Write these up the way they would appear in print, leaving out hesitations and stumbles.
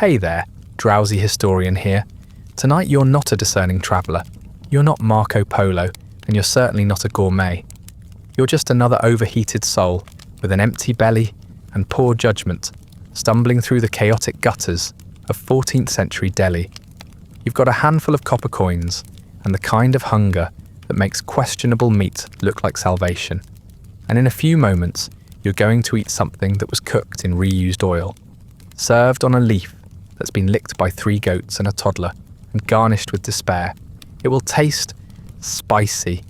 Hey there, Drowsy Historian here. Tonight you're not a discerning traveller. You're not Marco Polo, and you're certainly not a gourmet. You're just another overheated soul with an empty belly and poor judgment, stumbling through the chaotic gutters of 14th century Delhi. You've got a handful of copper coins and the kind of hunger that makes questionable meat look like salvation. And in a few moments, you're going to eat something that was cooked in reused oil, served on a leaf that's been licked by 3 goats and a toddler, and garnished with despair. It will taste spicy.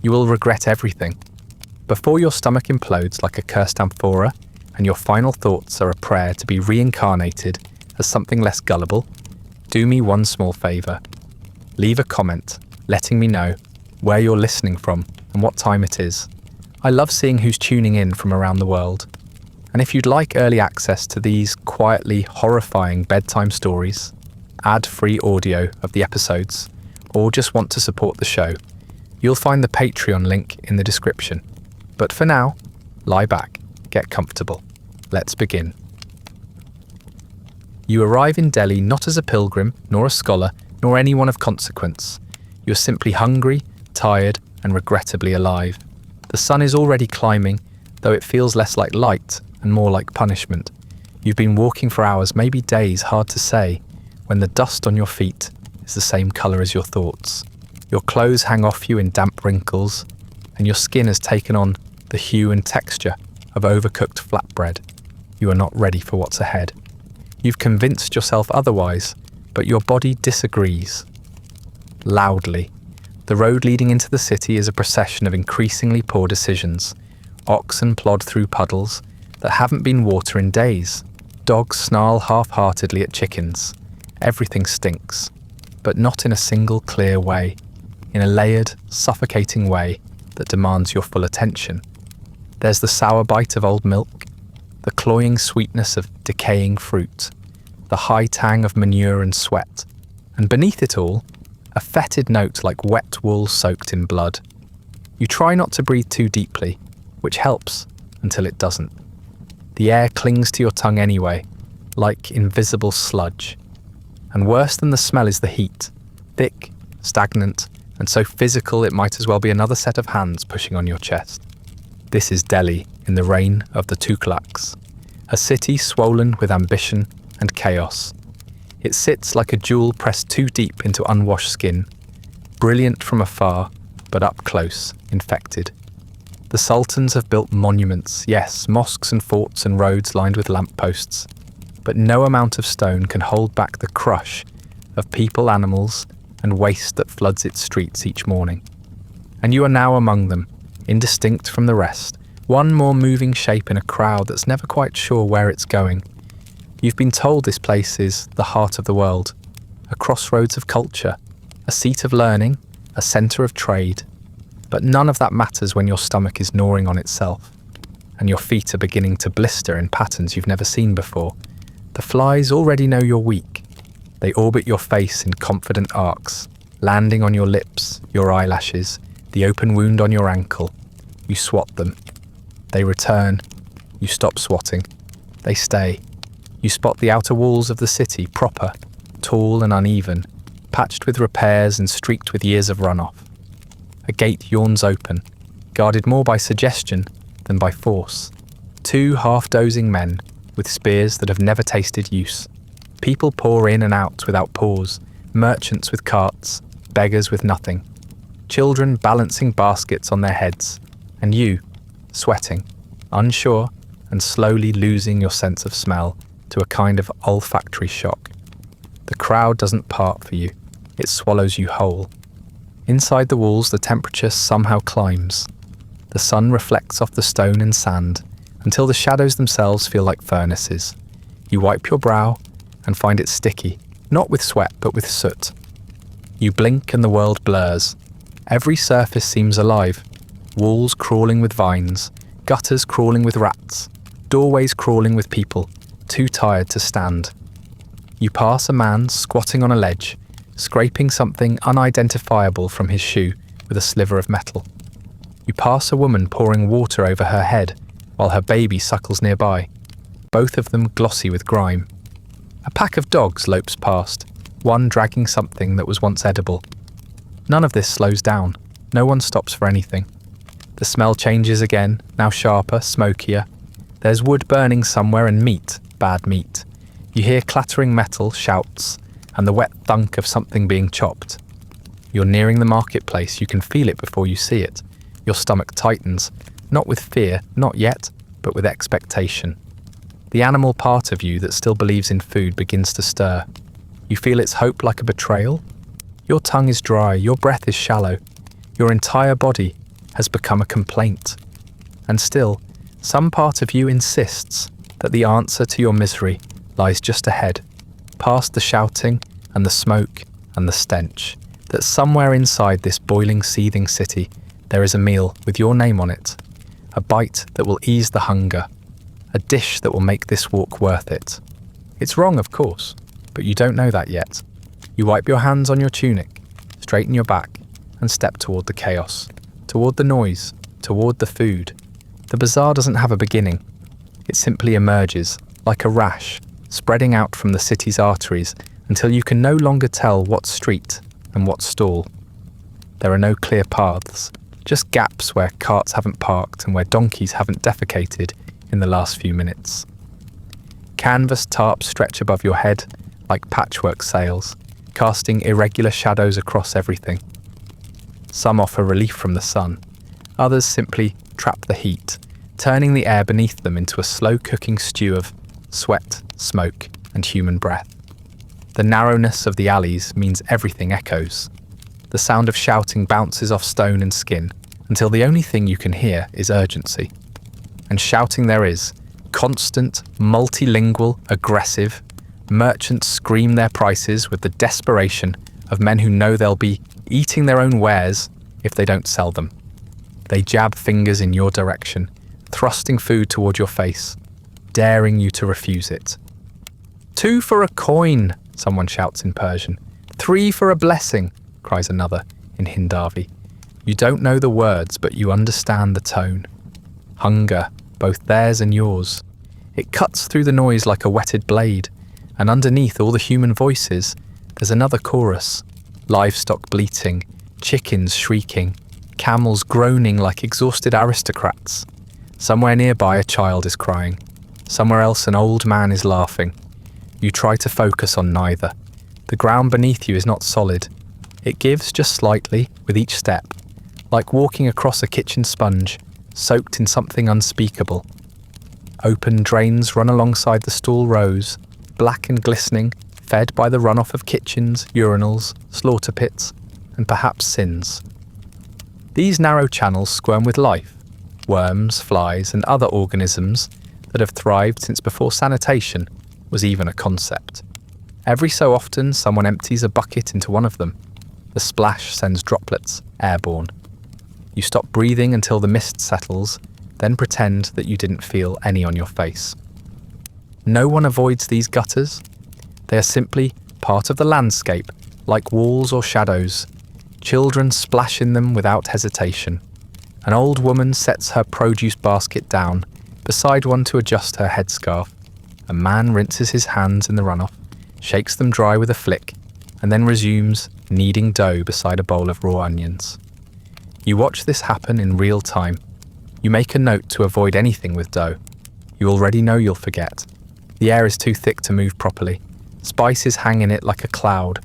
You will regret everything. Before your stomach implodes like a cursed amphora, and your final thoughts are a prayer to be reincarnated as something less gullible, do me one small favour. Leave a comment letting me know where you're listening from and what time it is. I love seeing who's tuning in from around the world. And if you'd like early access to these quietly horrifying bedtime stories, ad-free audio of the episodes, or just want to support the show, you'll find the Patreon link in the description. But for now, lie back, get comfortable. Let's begin. You arrive in Delhi not as a pilgrim, nor a scholar, nor anyone of consequence. You're simply hungry, tired, and regrettably alive. The sun is already climbing, though it feels less like light and more like punishment. You've been walking for hours, maybe days, hard to say, when the dust on your feet is the same colour as your thoughts. Your clothes hang off you in damp wrinkles, and your skin has taken on the hue and texture of overcooked flatbread. You are not ready for what's ahead. You've convinced yourself otherwise, but your body disagrees. Loudly. The road leading into the city is a procession of increasingly poor decisions. Oxen plod through puddles that haven't been water in days. Dogs snarl half-heartedly at chickens. Everything stinks, but not in a single clear way, in a layered, suffocating way that demands your full attention. There's the sour bite of old milk, the cloying sweetness of decaying fruit, the high tang of manure and sweat, and beneath it all, a fetid note like wet wool soaked in blood. You try not to breathe too deeply, which helps until it doesn't. The air clings to your tongue anyway, like invisible sludge. And worse than the smell is the heat, thick, stagnant, and so physical it might as well be another set of hands pushing on your chest. This is Delhi in the reign of the Tughlaqs, a city swollen with ambition and chaos. It sits like a jewel pressed too deep into unwashed skin, brilliant from afar, but up close, infected. The sultans have built monuments, yes, mosques and forts and roads lined with lampposts, but no amount of stone can hold back the crush of people, animals, and waste that floods its streets each morning. And you are now among them, indistinct from the rest, one more moving shape in a crowd that's never quite sure where it's going. You've been told this place is the heart of the world, a crossroads of culture, a seat of learning, a centre of trade. But none of that matters when your stomach is gnawing on itself, and your feet are beginning to blister in patterns you've never seen before. The flies already know you're weak. They orbit your face in confident arcs, landing on your lips, your eyelashes, the open wound on your ankle. You swat them. They return. You stop swatting. They stay. You spot the outer walls of the city, proper, tall and uneven, patched with repairs and streaked with years of runoff. A gate yawns open, guarded more by suggestion than by force. 2 half-dozing men with spears that have never tasted use. People pour in and out without pause, merchants with carts, beggars with nothing. Children balancing baskets on their heads, and you, sweating, unsure and slowly losing your sense of smell to a kind of olfactory shock. The crowd doesn't part for you, it swallows you whole. Inside the walls, the temperature somehow climbs. The sun reflects off the stone and sand until the shadows themselves feel like furnaces. You wipe your brow and find it sticky, not with sweat but with soot. You blink and the world blurs. Every surface seems alive. Walls crawling with vines, gutters crawling with rats, doorways crawling with people, too tired to stand. You pass a man squatting on a ledge, scraping something unidentifiable from his shoe with a sliver of metal. You pass a woman pouring water over her head while her baby suckles nearby, both of them glossy with grime. A pack of dogs lopes past, one dragging something that was once edible. None of this slows down. No one stops for anything. The smell changes again, now sharper, smokier. There's wood burning somewhere and meat, bad meat. You hear clattering metal, shouts, and the wet thunk of something being chopped. You're nearing the marketplace, you can feel it before you see it. Your stomach tightens, not with fear, not yet, but with expectation. The animal part of you that still believes in food begins to stir. You feel its hope like a betrayal? Your tongue is dry, your breath is shallow. Your entire body has become a complaint. And still, some part of you insists that the answer to your misery lies just ahead, past the shouting and the smoke and the stench, that somewhere inside this boiling, seething city there is a meal with your name on it, a bite that will ease the hunger, a dish that will make this walk worth it. It's wrong, of course, but you don't know that yet. You wipe your hands on your tunic, straighten your back, and step toward the chaos, toward the noise, toward the food. The bazaar doesn't have a beginning. It simply emerges, like a rash, spreading out from the city's arteries until you can no longer tell what's street and what's stall. There are no clear paths, just gaps where carts haven't parked and where donkeys haven't defecated in the last few minutes. Canvas tarps stretch above your head like patchwork sails, casting irregular shadows across everything. Some offer relief from the sun, others simply trap the heat, turning the air beneath them into a slow-cooking stew of sweat, smoke, and human breath. The narrowness of the alleys means everything echoes. The sound of shouting bounces off stone and skin, until the only thing you can hear is urgency. And shouting there is, constant, multilingual, aggressive. Merchants scream their prices with the desperation of men who know they'll be eating their own wares if they don't sell them. They jab fingers in your direction, thrusting food toward your face, daring you to refuse it. 2 for a coin, someone shouts in Persian. 3 for a blessing, cries another in Hindavi. You don't know the words, but you understand the tone. Hunger, both theirs and yours. It cuts through the noise like a whetted blade, and underneath all the human voices, there's another chorus. Livestock bleating, chickens shrieking, camels groaning like exhausted aristocrats. Somewhere nearby a child is crying. Somewhere else an old man is laughing. You try to focus on neither. The ground beneath you is not solid. It gives just slightly with each step, like walking across a kitchen sponge, soaked in something unspeakable. Open drains run alongside the stall rows, black and glistening, fed by the runoff of kitchens, urinals, slaughter pits, and perhaps sins. These narrow channels squirm with life, worms, flies, and other organisms that have thrived since before sanitation was even a concept. Every so often, someone empties a bucket into one of them. The splash sends droplets airborne. You stop breathing until the mist settles, then pretend that you didn't feel any on your face. No one avoids these gutters. They are simply part of the landscape, like walls or shadows. Children splash in them without hesitation. An old woman sets her produce basket down beside one to adjust her headscarf. A man rinses his hands in the runoff, shakes them dry with a flick, and then resumes kneading dough beside a bowl of raw onions. You watch this happen in real time. You make a note to avoid anything with dough. You already know you'll forget. The air is too thick to move properly. Spices hang in it like a cloud.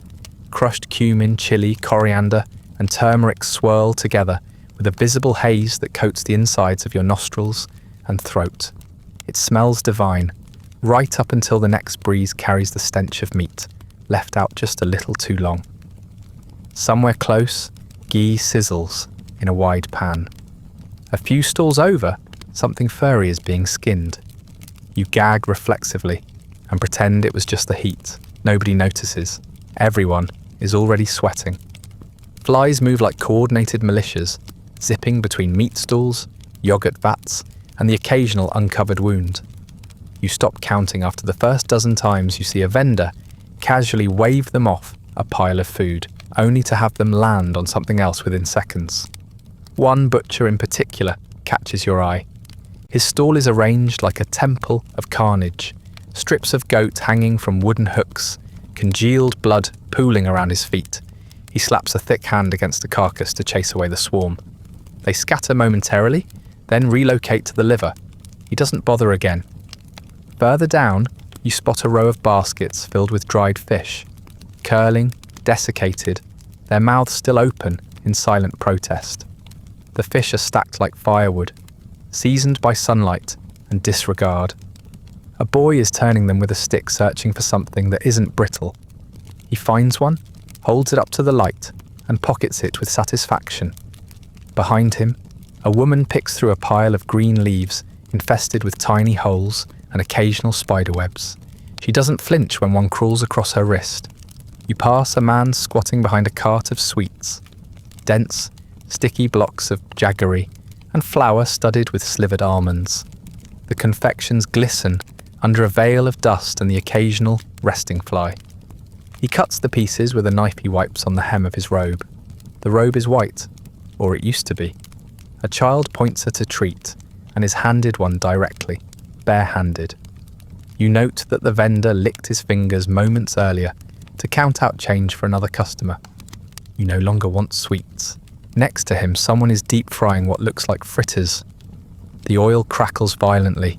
Crushed cumin, chili, coriander, and turmeric swirl together with a visible haze that coats the insides of your nostrils and throat. It smells divine, right up until the next breeze carries the stench of meat, left out just a little too long. Somewhere close, ghee sizzles in a wide pan. A few stalls over, something furry is being skinned. You gag reflexively and pretend it was just the heat. Nobody notices. Everyone is already sweating. Flies move like coordinated militias, zipping between meat stalls, yogurt vats, and the occasional uncovered wound. You stop counting after the first dozen times you see a vendor casually wave them off a pile of food, only to have them land on something else within seconds. One butcher in particular catches your eye. His stall is arranged like a temple of carnage, strips of goat hanging from wooden hooks, congealed blood pooling around his feet. He slaps a thick hand against the carcass to chase away the swarm. They scatter momentarily, then relocate to the liver. He doesn't bother again. Further down, you spot a row of baskets filled with dried fish, curling, desiccated, their mouths still open in silent protest. The fish are stacked like firewood, seasoned by sunlight and disregard. A boy is turning them with a stick, searching for something that isn't brittle. He finds one, holds it up to the light, and pockets it with satisfaction. Behind him, a woman picks through a pile of green leaves infested with tiny holes and occasional spiderwebs. She doesn't flinch when one crawls across her wrist. You pass a man squatting behind a cart of sweets, dense, sticky blocks of jaggery and flour studded with slivered almonds. The confections glisten under a veil of dust and the occasional resting fly. He cuts the pieces with a knife he wipes on the hem of his robe. The robe is white, or it used to be. A child points at a treat and is handed one directly, bare-handed. You note that the vendor licked his fingers moments earlier to count out change for another customer. You no longer want sweets. Next to him, someone is deep-frying what looks like fritters. The oil crackles violently.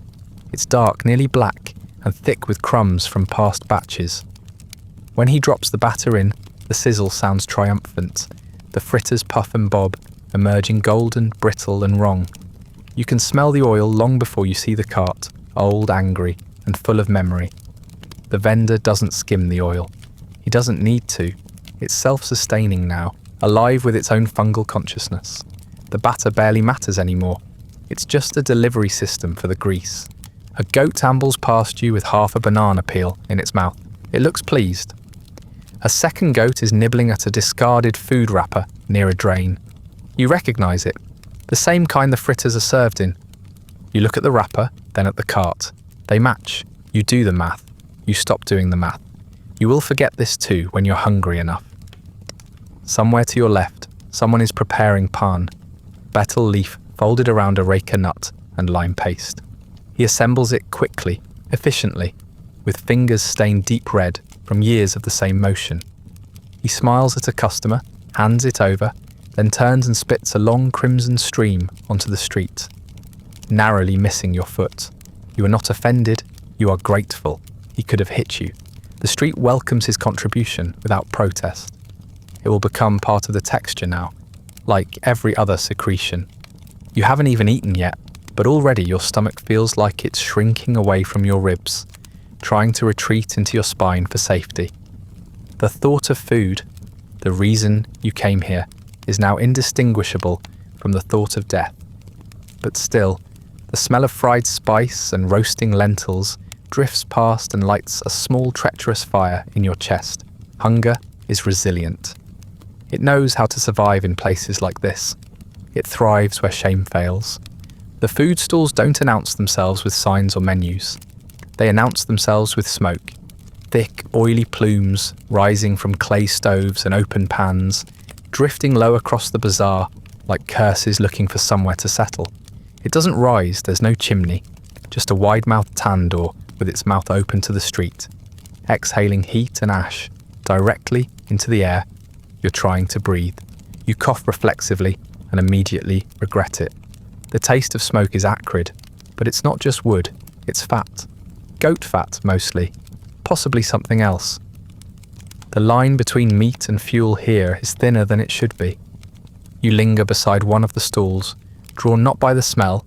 It's dark, nearly black, and thick with crumbs from past batches. When he drops the batter in, the sizzle sounds triumphant. The fritters puff and bob, emerging golden, brittle, and wrong. You can smell the oil long before you see the cart, old, angry, and full of memory. The vendor doesn't skim the oil. He doesn't need to. It's self-sustaining now, alive with its own fungal consciousness. The batter barely matters anymore. It's just a delivery system for the grease. A goat ambles past you with half a banana peel in its mouth. It looks pleased. A second goat is nibbling at a discarded food wrapper near a drain. You recognise it. The same kind the fritters are served in. You look at the wrapper, then at the cart. They match. You do the math. You stop doing the math. You will forget this too when you're hungry enough. Somewhere to your left, someone is preparing pan, betel leaf folded around a raker nut and lime paste. He assembles it quickly, efficiently, with fingers stained deep red from years of the same motion. He smiles at a customer, hands it over, then turns and spits a long crimson stream onto the street, narrowly missing your foot. You are not offended, you are grateful. He could have hit you. The street welcomes his contribution without protest. It will become part of the texture now, like every other secretion. You haven't even eaten yet, but already your stomach feels like it's shrinking away from your ribs, trying to retreat into your spine for safety. The thought of food, the reason you came here, is now indistinguishable from the thought of death. But still, the smell of fried spice and roasting lentils drifts past and lights a small treacherous fire in your chest. Hunger is resilient. It knows how to survive in places like this. It thrives where shame fails. The food stalls don't announce themselves with signs or menus. They announce themselves with smoke. Thick, oily plumes rising from clay stoves and open pans, drifting low across the bazaar like curses looking for somewhere to settle. It doesn't rise, there's no chimney, just a wide-mouthed tandoor with its mouth open to the street, exhaling heat and ash directly into the air you're trying to breathe. You cough reflexively and immediately regret it. The taste of smoke is acrid, but it's not just wood, it's fat. Goat fat, mostly. Possibly something else. The line between meat and fuel here is thinner than it should be. You linger beside one of the stalls, drawn not by the smell,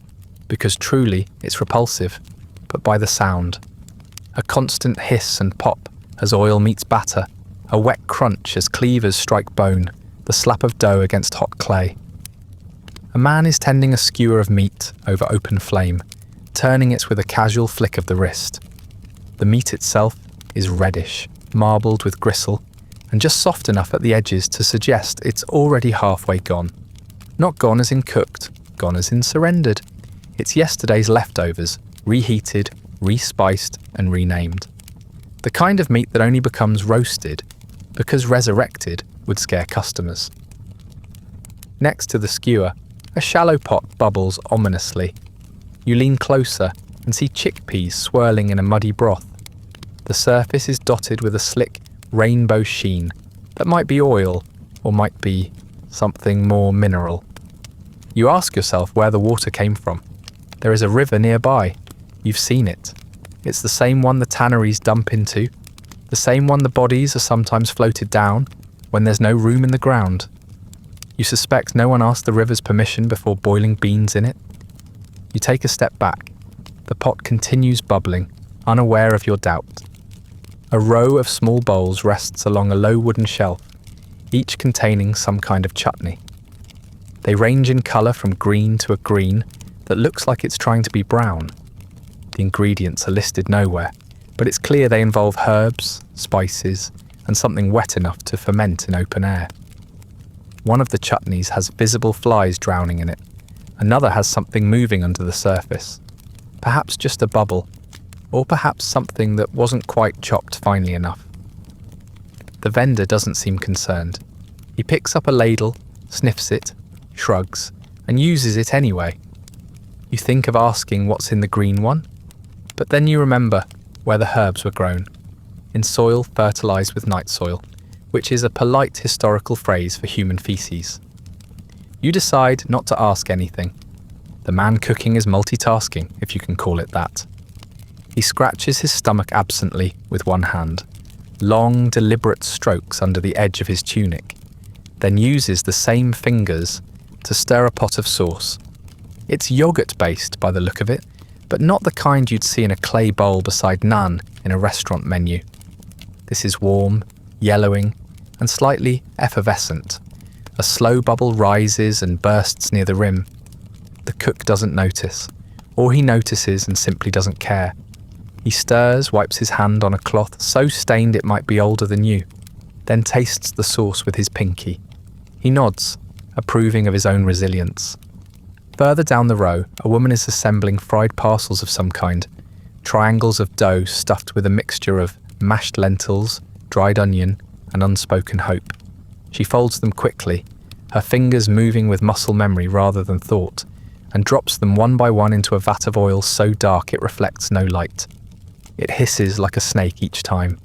because truly it's repulsive, but by the sound. A constant hiss and pop as oil meets batter, a wet crunch as cleavers strike bone, the slap of dough against hot clay. A man is tending a skewer of meat over open flame, turning it with a casual flick of the wrist. The meat itself is reddish, marbled with gristle, and just soft enough at the edges to suggest it's already halfway gone. Not gone as in cooked, gone as in surrendered. It's yesterday's leftovers, reheated, respiced, and renamed. The kind of meat that only becomes roasted because resurrected would scare customers. Next to the skewer, a shallow pot bubbles ominously. You lean closer and see chickpeas swirling in a muddy broth, The surface is dotted with a slick rainbow sheen that might be oil or might be something more mineral. You ask yourself where the water came from. There is a river nearby. You've seen it. It's the same one the tanneries dump into, the same one the bodies are sometimes floated down when there's no room in the ground. You suspect no one asked the river's permission before boiling beans in it. You take a step back. The pot continues bubbling, unaware of your doubt. A row of small bowls rests along a low wooden shelf, each containing some kind of chutney. They range in colour from green to a green that looks like it's trying to be brown. The ingredients are listed nowhere, but it's clear they involve herbs, spices, and something wet enough to ferment in open air. One of the chutneys has visible flies drowning in it. Another has something moving under the surface. Perhaps just a bubble, or perhaps something that wasn't quite chopped finely enough. The vendor doesn't seem concerned. He picks up a ladle, sniffs it, shrugs, and uses it anyway. You think of asking what's in the green one, but then you remember where the herbs were grown, in soil fertilized with night soil, which is a polite historical phrase for human feces. You decide not to ask anything. The man cooking is multitasking, if you can call it that. He scratches his stomach absently with one hand, long, deliberate strokes under the edge of his tunic, then uses the same fingers to stir a pot of sauce. It's yogurt-based by the look of it, but not the kind you'd see in a clay bowl beside naan in a restaurant menu. This is warm, yellowing, and slightly effervescent. A slow bubble rises and bursts near the rim. The cook doesn't notice, or he notices and simply doesn't care. He stirs, wipes his hand on a cloth so stained it might be older than you, then tastes the sauce with his pinky. He nods, approving of his own resilience. Further down the row, a woman is assembling fried parcels of some kind, triangles of dough stuffed with a mixture of mashed lentils, dried onion, and unspoken hope. She folds them quickly, her fingers moving with muscle memory rather than thought, and drops them one by one into a vat of oil so dark it reflects no light. It hisses like a snake each time.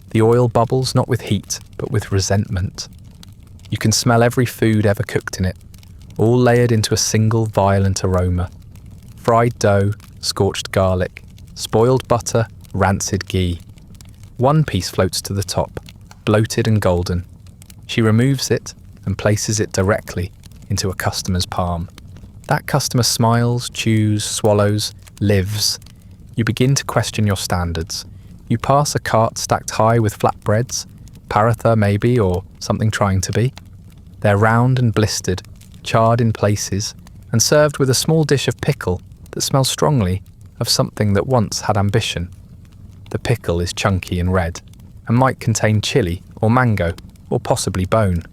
The oil bubbles not with heat, but with resentment. You can smell every food ever cooked in it, all layered into a single violent aroma. Fried dough, scorched garlic, spoiled butter, rancid ghee. One piece floats to the top, bloated and golden. She removes it and places it directly into a customer's palm. That customer smiles, chews, swallows, lives. You begin to question your standards. You pass a cart stacked high with flatbreads, paratha maybe, or something trying to be. They're round and blistered, charred in places, and served with a small dish of pickle that smells strongly of something that once had ambition. The pickle is chunky and red, and might contain chili or mango, or possibly bone.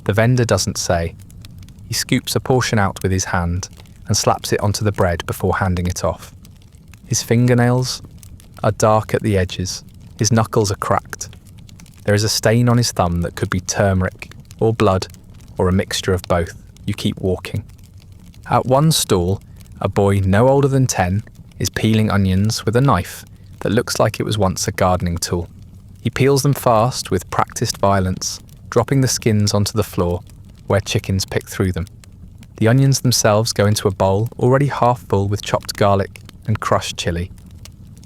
The vendor doesn't say. He scoops a portion out with his hand and slaps it onto the bread before handing it off. His fingernails are dark at the edges. His knuckles are cracked. There is a stain on his thumb that could be turmeric, or blood, or a mixture of both. You keep walking. At one stall, a boy no older than 10 is peeling onions with a knife that looks like it was once a gardening tool. He peels them fast with practiced violence, dropping the skins onto the floor where chickens pick through them. The onions themselves go into a bowl already half full with chopped garlic and crushed chili.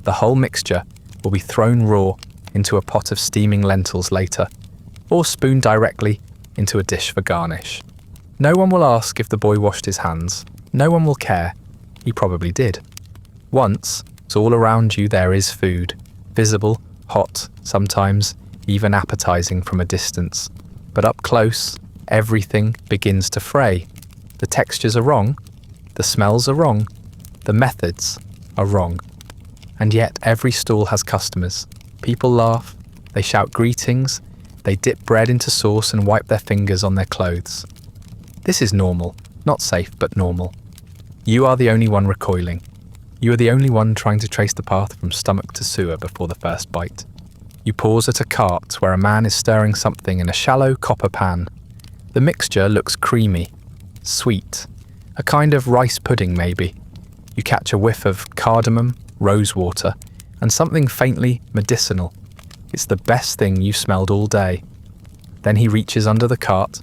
The whole mixture will be thrown raw into a pot of steaming lentils later, or spooned directly into a dish for garnish. No one will ask if the boy washed his hands. No one will care. He probably did. Once, all around you there is food, visible, hot, sometimes even appetizing from a distance. But up close, everything begins to fray. The textures are wrong, the smells are wrong, the methods are wrong. And yet every stall has customers. People laugh, they shout greetings, they dip bread into sauce and wipe their fingers on their clothes. This is normal, not safe but normal. You are the only one recoiling. You are the only one trying to trace the path from stomach to sewer before the first bite. You pause at a cart where a man is stirring something in a shallow copper pan. The mixture looks creamy, sweet, a kind of rice pudding maybe. You catch a whiff of cardamom, rose water, and something faintly medicinal. It's the best thing you've smelled all day. Then he reaches under the cart,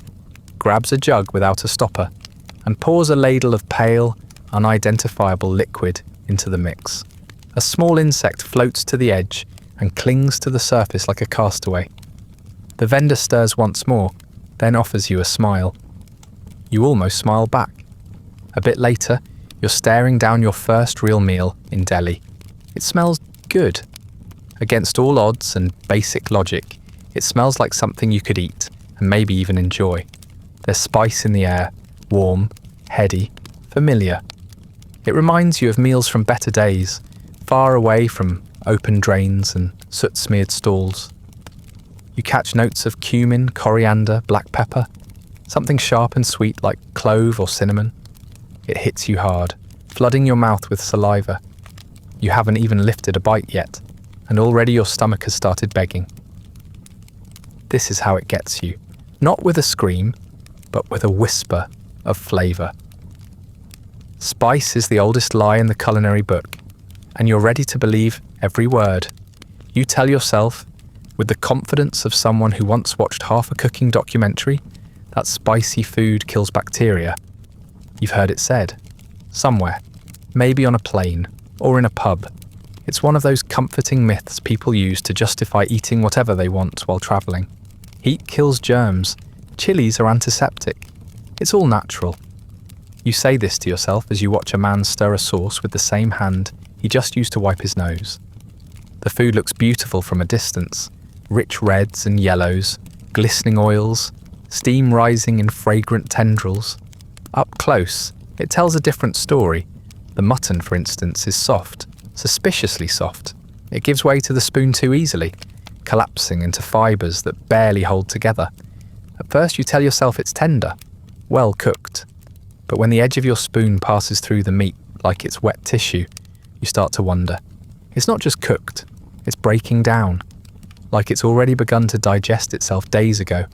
grabs a jug without a stopper, and pours a ladle of pale, unidentifiable liquid into the mix. A small insect floats to the edge and clings to the surface like a castaway. The vendor stirs once more, then offers you a smile. You almost smile back. A bit later, you're staring down your first real meal in Delhi. It smells good. Against all odds and basic logic, it smells like something you could eat and maybe even enjoy. There's spice in the air, warm, heady, familiar. It reminds you of meals from better days, far away from open drains and soot-smeared stalls. You catch notes of cumin, coriander, black pepper, something sharp and sweet like clove or cinnamon. It hits you hard, flooding your mouth with saliva. You haven't even lifted a bite yet, and already your stomach has started begging. This is how it gets you, not with a scream, but with a whisper of flavour. Spice is the oldest lie in the culinary book, and you're ready to believe every word. You tell yourself, with the confidence of someone who once watched half a cooking documentary, that spicy food kills bacteria. You've heard it said, somewhere, maybe on a plane or in a pub. It's one of those comforting myths people use to justify eating whatever they want while travelling. Heat kills germs. Chilies are antiseptic. It's all natural. You say this to yourself as you watch a man stir a sauce with the same hand he just used to wipe his nose. The food looks beautiful from a distance. Rich reds and yellows, glistening oils, steam rising in fragrant tendrils. Up close, it tells a different story. The mutton, for instance, is soft, suspiciously soft. It gives way to the spoon too easily, collapsing into fibres that barely hold together. At first you tell yourself it's tender, well cooked. But when the edge of your spoon passes through the meat like it's wet tissue, you start to wonder. It's not just cooked, it's breaking down, like it's already begun to digest itself days ago,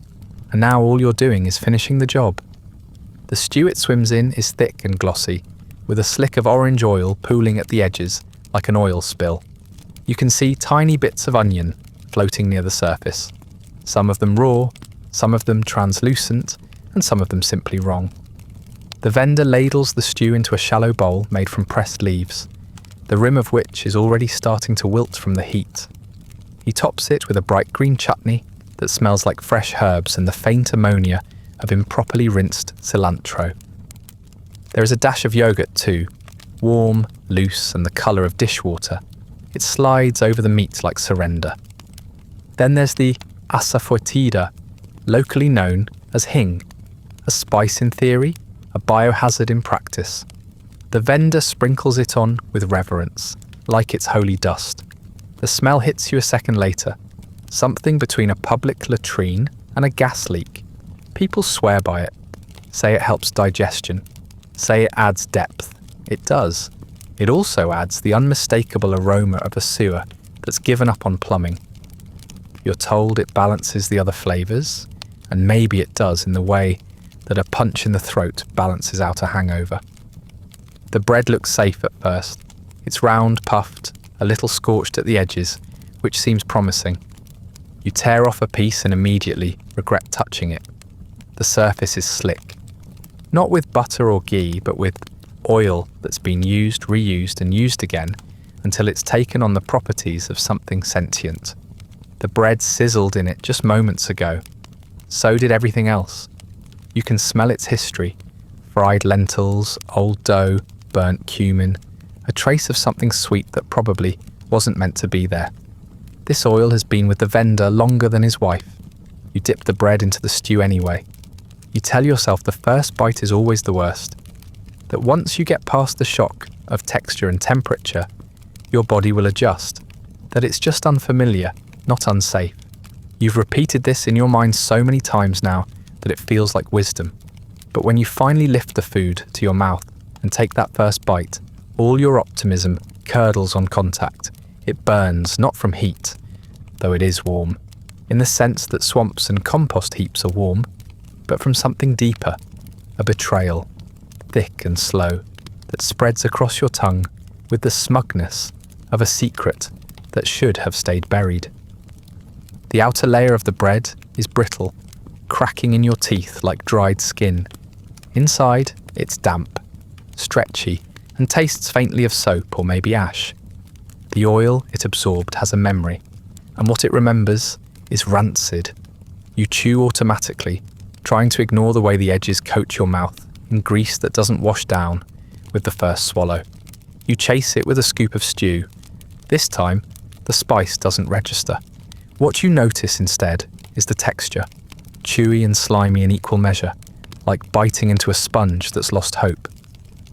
and now all you're doing is finishing the job. The stew it swims in is thick and glossy, with a slick of orange oil pooling at the edges like an oil spill. You can see tiny bits of onion floating near the surface, some of them raw, some of them translucent, and some of them simply wrong. The vendor ladles the stew into a shallow bowl made from pressed leaves, the rim of which is already starting to wilt from the heat. He tops it with a bright green chutney that smells like fresh herbs and the faint ammonia of improperly rinsed cilantro. There is a dash of yogurt too, warm, loose, and the colour of dishwater. It slides over the meat like surrender. Then there's the asafoetida, locally known as hing, a spice in theory, a biohazard in practice. The vendor sprinkles it on with reverence, like it's holy dust. The smell hits you a second later, something between a public latrine and a gas leak. People swear by it, say it helps digestion, say it adds depth. It does. It also adds the unmistakable aroma of a sewer that's given up on plumbing. You're told it balances the other flavours, and maybe it does in the way that a punch in the throat balances out a hangover. The bread looks safe at first. It's round, puffed, a little scorched at the edges, which seems promising. You tear off a piece and immediately regret touching it. The surface is slick. Not with butter or ghee, but with oil that's been used, reused, and used again until it's taken on the properties of something sentient. The bread sizzled in it just moments ago. So did everything else. You can smell its history. Fried lentils, old dough, burnt cumin, a trace of something sweet that probably wasn't meant to be there. This oil has been with the vendor longer than his wife. You dip the bread into the stew anyway. You tell yourself the first bite is always the worst, that once you get past the shock of texture and temperature, your body will adjust, that it's just unfamiliar, not unsafe. You've repeated this in your mind so many times now that it feels like wisdom. But when you finally lift the food to your mouth and take that first bite, all your optimism curdles on contact. It burns, not from heat, though it is warm, in the sense that swamps and compost heaps are warm, but from something deeper, a betrayal, thick and slow, that spreads across your tongue with the smugness of a secret that should have stayed buried. The outer layer of the bread is brittle, cracking in your teeth like dried skin. Inside, it's damp, stretchy, and tastes faintly of soap or maybe ash. The oil it absorbed has a memory, and what it remembers is rancid. You chew automatically, trying to ignore the way the edges coat your mouth in grease that doesn't wash down with the first swallow. You chase it with a scoop of stew. This time, the spice doesn't register. What you notice instead is the texture, chewy and slimy in equal measure, like biting into a sponge that's lost hope.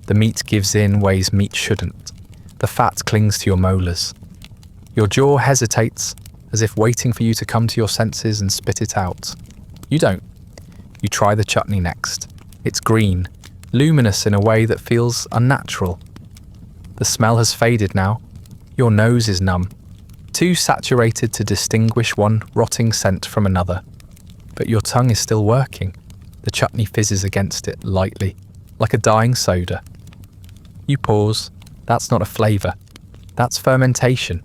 The meat gives in ways meat shouldn't. The fat clings to your molars. Your jaw hesitates, as if waiting for you to come to your senses and spit it out. You don't. You try the chutney next. It's green, luminous in a way that feels unnatural. The smell has faded now. Your nose is numb, too saturated to distinguish one rotting scent from another. But your tongue is still working. The chutney fizzes against it lightly, like a dying soda. You pause. That's not a flavour. That's fermentation.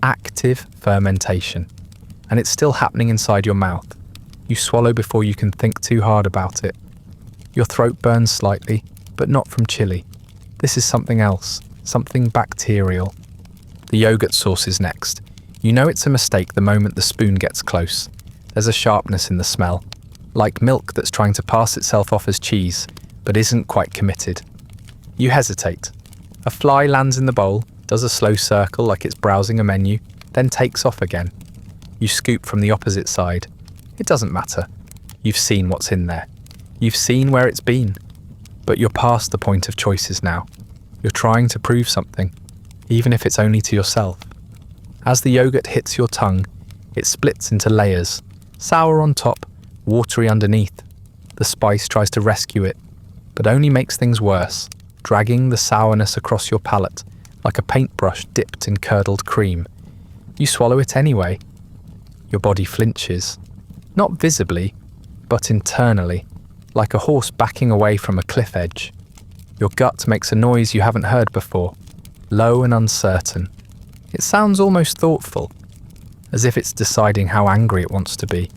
Active fermentation. And it's still happening inside your mouth. You swallow before you can think too hard about it. Your throat burns slightly, but not from chili. This is something else, something bacterial. The yogurt sauce is next. You know it's a mistake the moment the spoon gets close. There's a sharpness in the smell, like milk that's trying to pass itself off as cheese, but isn't quite committed. You hesitate. A fly lands in the bowl, does a slow circle like it's browsing a menu, then takes off again. You scoop from the opposite side. It doesn't matter. You've seen what's in there. You've seen where it's been. But you're past the point of choices now. You're trying to prove something, even if it's only to yourself. As the yogurt hits your tongue, it splits into layers, sour on top, watery underneath. The spice tries to rescue it, but only makes things worse, dragging the sourness across your palate like a paintbrush dipped in curdled cream. You swallow it anyway. Your body flinches. Not visibly, but internally, like a horse backing away from a cliff edge. Your gut makes a noise you haven't heard before, low and uncertain. It sounds almost thoughtful, as if it's deciding how angry it wants to be.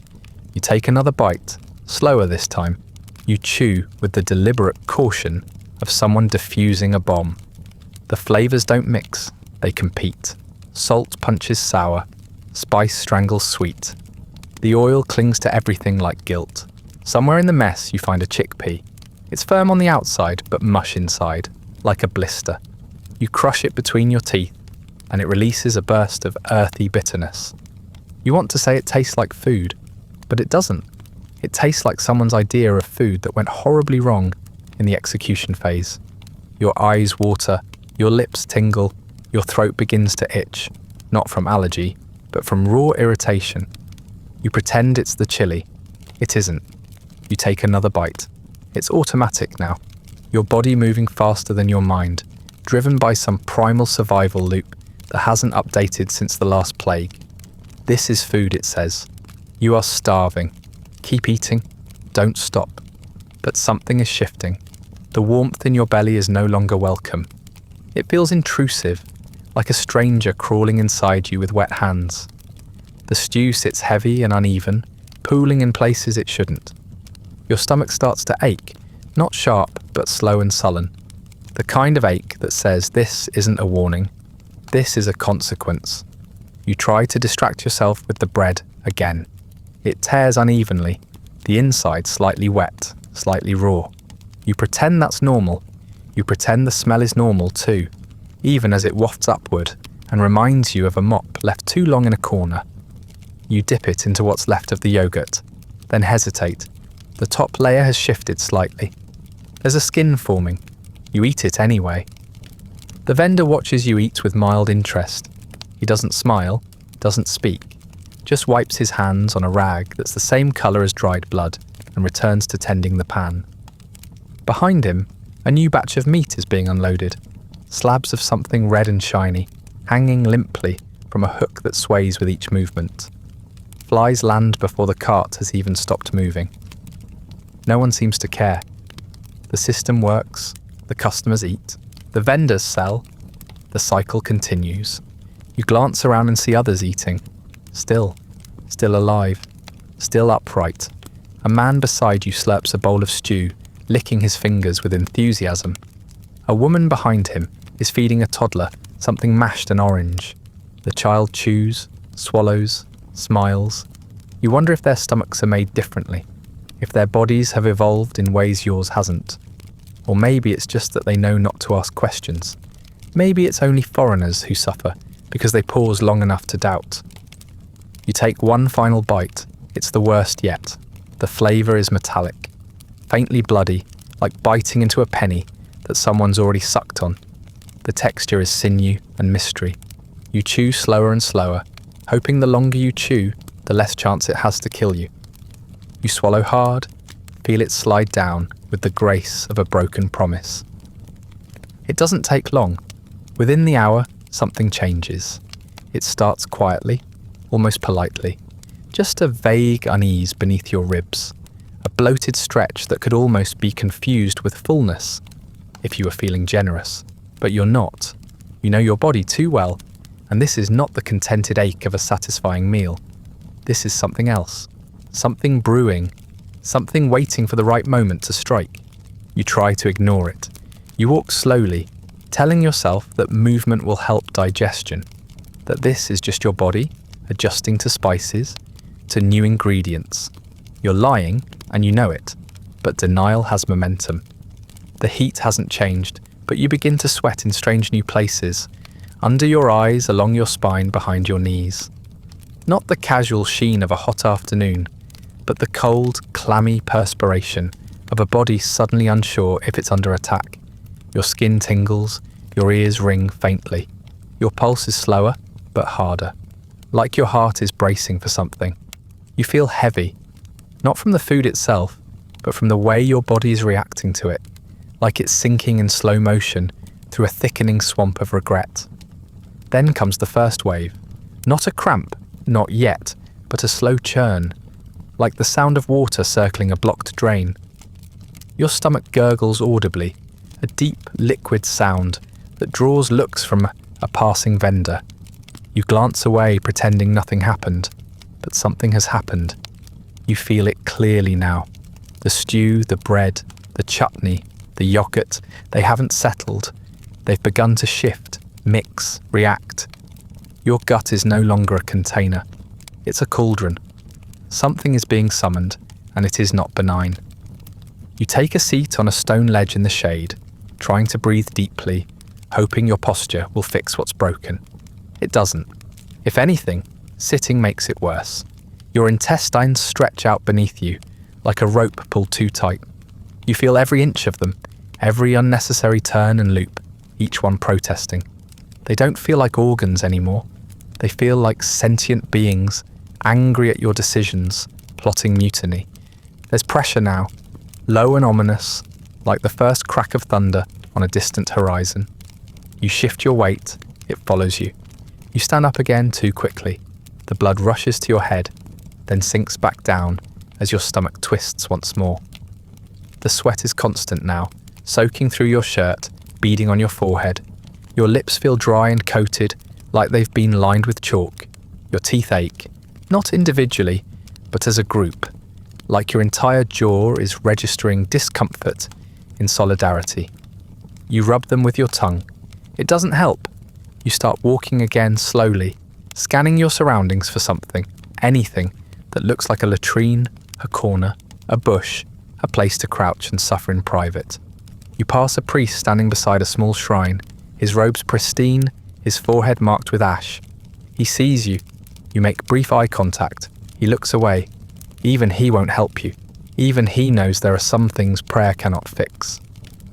You take another bite, slower this time. You chew with the deliberate caution of someone diffusing a bomb. The flavours don't mix, they compete. Salt punches sour, spice strangles sweet. The oil clings to everything like guilt. Somewhere in the mess you find a chickpea. It's firm on the outside, but mush inside, like a blister. You crush it between your teeth, and it releases a burst of earthy bitterness. You want to say it tastes like food, but it doesn't. It tastes like someone's idea of food that went horribly wrong in the execution phase. Your eyes water, your lips tingle, your throat begins to itch, not from allergy, but from raw irritation. You pretend it's the chili. It isn't. You take another bite. It's automatic now, your body moving faster than your mind, driven by some primal survival loop that hasn't updated since the last plague. This is food, it says. You are starving. Keep eating. Don't stop. But something is shifting. The warmth in your belly is no longer welcome. It feels intrusive, like a stranger crawling inside you with wet hands. The stew sits heavy and uneven, pooling in places it shouldn't. Your stomach starts to ache, not sharp, but slow and sullen. The kind of ache that says this isn't a warning, this is a consequence. You try to distract yourself with the bread again. It tears unevenly, the inside slightly wet, slightly raw. You pretend that's normal. You pretend the smell is normal too, even as it wafts upward and reminds you of a mop left too long in a corner. You dip it into what's left of the yogurt, then hesitate. The top layer has shifted slightly. There's a skin forming. You eat it anyway. The vendor watches you eat with mild interest. He doesn't smile, doesn't speak, just wipes his hands on a rag that's the same colour as dried blood and returns to tending the pan. Behind him, a new batch of meat is being unloaded. Slabs of something red and shiny, hanging limply from a hook that sways with each movement. Flies land before the cart has even stopped moving. No one seems to care. The system works, the customers eat, the vendors sell, the cycle continues. You glance around and see others eating. Still alive, still upright. A man beside you slurps a bowl of stew, licking his fingers with enthusiasm. A woman behind him is feeding a toddler something mashed and orange. The child chews, swallows, smiles. You wonder if their stomachs are made differently, if their bodies have evolved in ways yours hasn't. Or maybe it's just that they know not to ask questions. Maybe it's only foreigners who suffer because they pause long enough to doubt. You take one final bite. It's the worst yet. The flavour is metallic, faintly bloody, like biting into a penny that someone's already sucked on. The texture is sinew and mystery. You chew slower and slower, hoping the longer you chew, the less chance it has to kill you. You swallow hard, feel it slide down with the grace of a broken promise. It doesn't take long. Within the hour, something changes. It starts quietly, almost politely. Just a vague unease beneath your ribs. A bloated stretch that could almost be confused with fullness, if you were feeling generous. But you're not. You know your body too well, and this is not the contented ache of a satisfying meal. This is something else. Something brewing. Something waiting for the right moment to strike. You try to ignore it. You walk slowly, telling yourself that movement will help digestion, that this is just your body adjusting to spices, to new ingredients. You're lying, and you know it, but denial has momentum. The heat hasn't changed, but you begin to sweat in strange new places, under your eyes, along your spine, behind your knees. Not the casual sheen of a hot afternoon, but the cold, clammy perspiration of a body suddenly unsure if it's under attack. Your skin tingles, your ears ring faintly. Your pulse is slower, but harder, like your heart is bracing for something. You feel heavy, not from the food itself, but from the way your body is reacting to it, like it's sinking in slow motion through a thickening swamp of regret. Then comes the first wave. Not a cramp, not yet, but a slow churn, like the sound of water circling a blocked drain. Your stomach gurgles audibly, a deep, liquid sound that draws looks from a passing vendor. You glance away, pretending nothing happened, but something has happened. You feel it clearly now. The stew, the bread, the chutney, the yogurt, they haven't settled. They've begun to shift, mix, react. Your gut is no longer a container. It's a cauldron. Something is being summoned, and it is not benign. You take a seat on a stone ledge in the shade, trying to breathe deeply, hoping your posture will fix what's broken. It doesn't. If anything, sitting makes it worse. Your intestines stretch out beneath you, like a rope pulled too tight. You feel every inch of them, every unnecessary turn and loop, each one protesting. They don't feel like organs anymore. They feel like sentient beings, angry at your decisions, plotting mutiny. There's pressure now, low and ominous, like the first crack of thunder on a distant horizon. You shift your weight, it follows you. You stand up again too quickly. The blood rushes to your head, then sinks back down as your stomach twists once more. The sweat is constant now, soaking through your shirt, beading on your forehead. Your lips feel dry and coated, like they've been lined with chalk. Your teeth ache, not individually, but as a group, like your entire jaw is registering discomfort in solidarity. You rub them with your tongue. It doesn't help. You start walking again slowly, scanning your surroundings for something, anything that looks like a latrine, a corner, a bush, a place to crouch and suffer in private. You pass a priest standing beside a small shrine, his robes pristine, his forehead marked with ash. He sees you. You make brief eye contact. He looks away. Even he won't help you. Even he knows there are some things prayer cannot fix.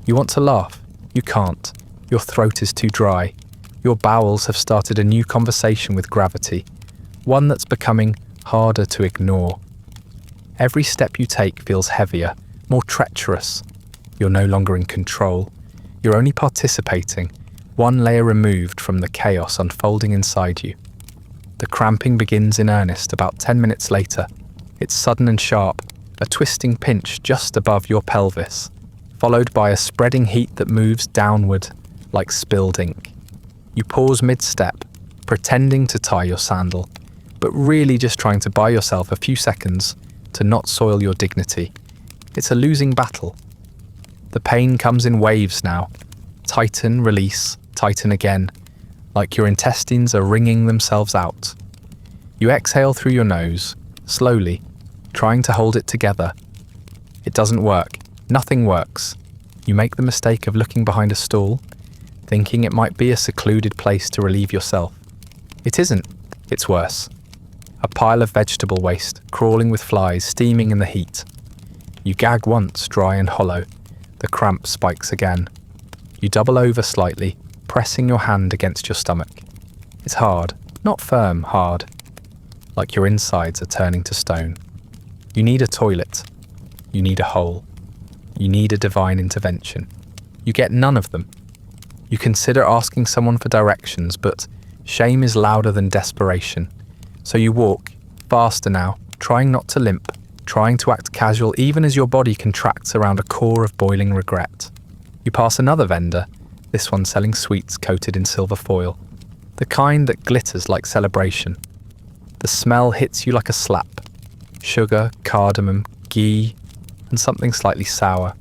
You want to laugh. You can't. Your throat is too dry. Your bowels have started a new conversation with gravity, one that's becoming harder to ignore. Every step you take feels heavier, more treacherous. You're no longer in control. You're only participating, one layer removed from the chaos unfolding inside you. The cramping begins in earnest about 10 minutes later. It's sudden and sharp, a twisting pinch just above your pelvis, followed by a spreading heat that moves downward like spilled ink. You pause mid-step, pretending to tie your sandal, but really just trying to buy yourself a few seconds to not soil your dignity. It's a losing battle. The pain comes in waves now. Tighten, release, tighten again, like your intestines are wringing themselves out. You exhale through your nose, slowly, trying to hold it together. It doesn't work. Nothing works. You make the mistake of looking behind a stall, thinking it might be a secluded place to relieve yourself. It isn't. It's worse. A pile of vegetable waste, crawling with flies, steaming in the heat. You gag once, dry and hollow. The cramp spikes again. You double over slightly, pressing your hand against your stomach. It's hard, not firm, hard. Like your insides are turning to stone. You need a toilet. You need a hole. You need a divine intervention. You get none of them. You consider asking someone for directions, but shame is louder than desperation. So you walk, faster now, trying not to limp, trying to act casual even as your body contracts around a core of boiling regret. You pass another vendor, this one selling sweets coated in silver foil, the kind that glitters like celebration. The smell hits you like a slap. Sugar, cardamom, ghee, and something slightly sour.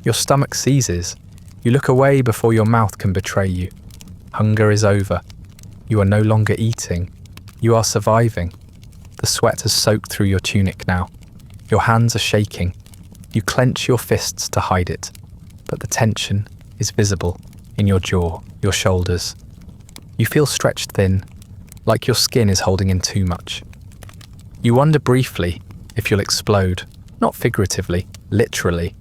Your stomach seizes. You look away before your mouth can betray you. Hunger is over. You are no longer eating. You are surviving. The sweat has soaked through your tunic now. Your hands are shaking. You clench your fists to hide it, but the tension is visible in your jaw, your shoulders. You feel stretched thin, like your skin is holding in too much. You wonder briefly if you'll explode, not figuratively, literally.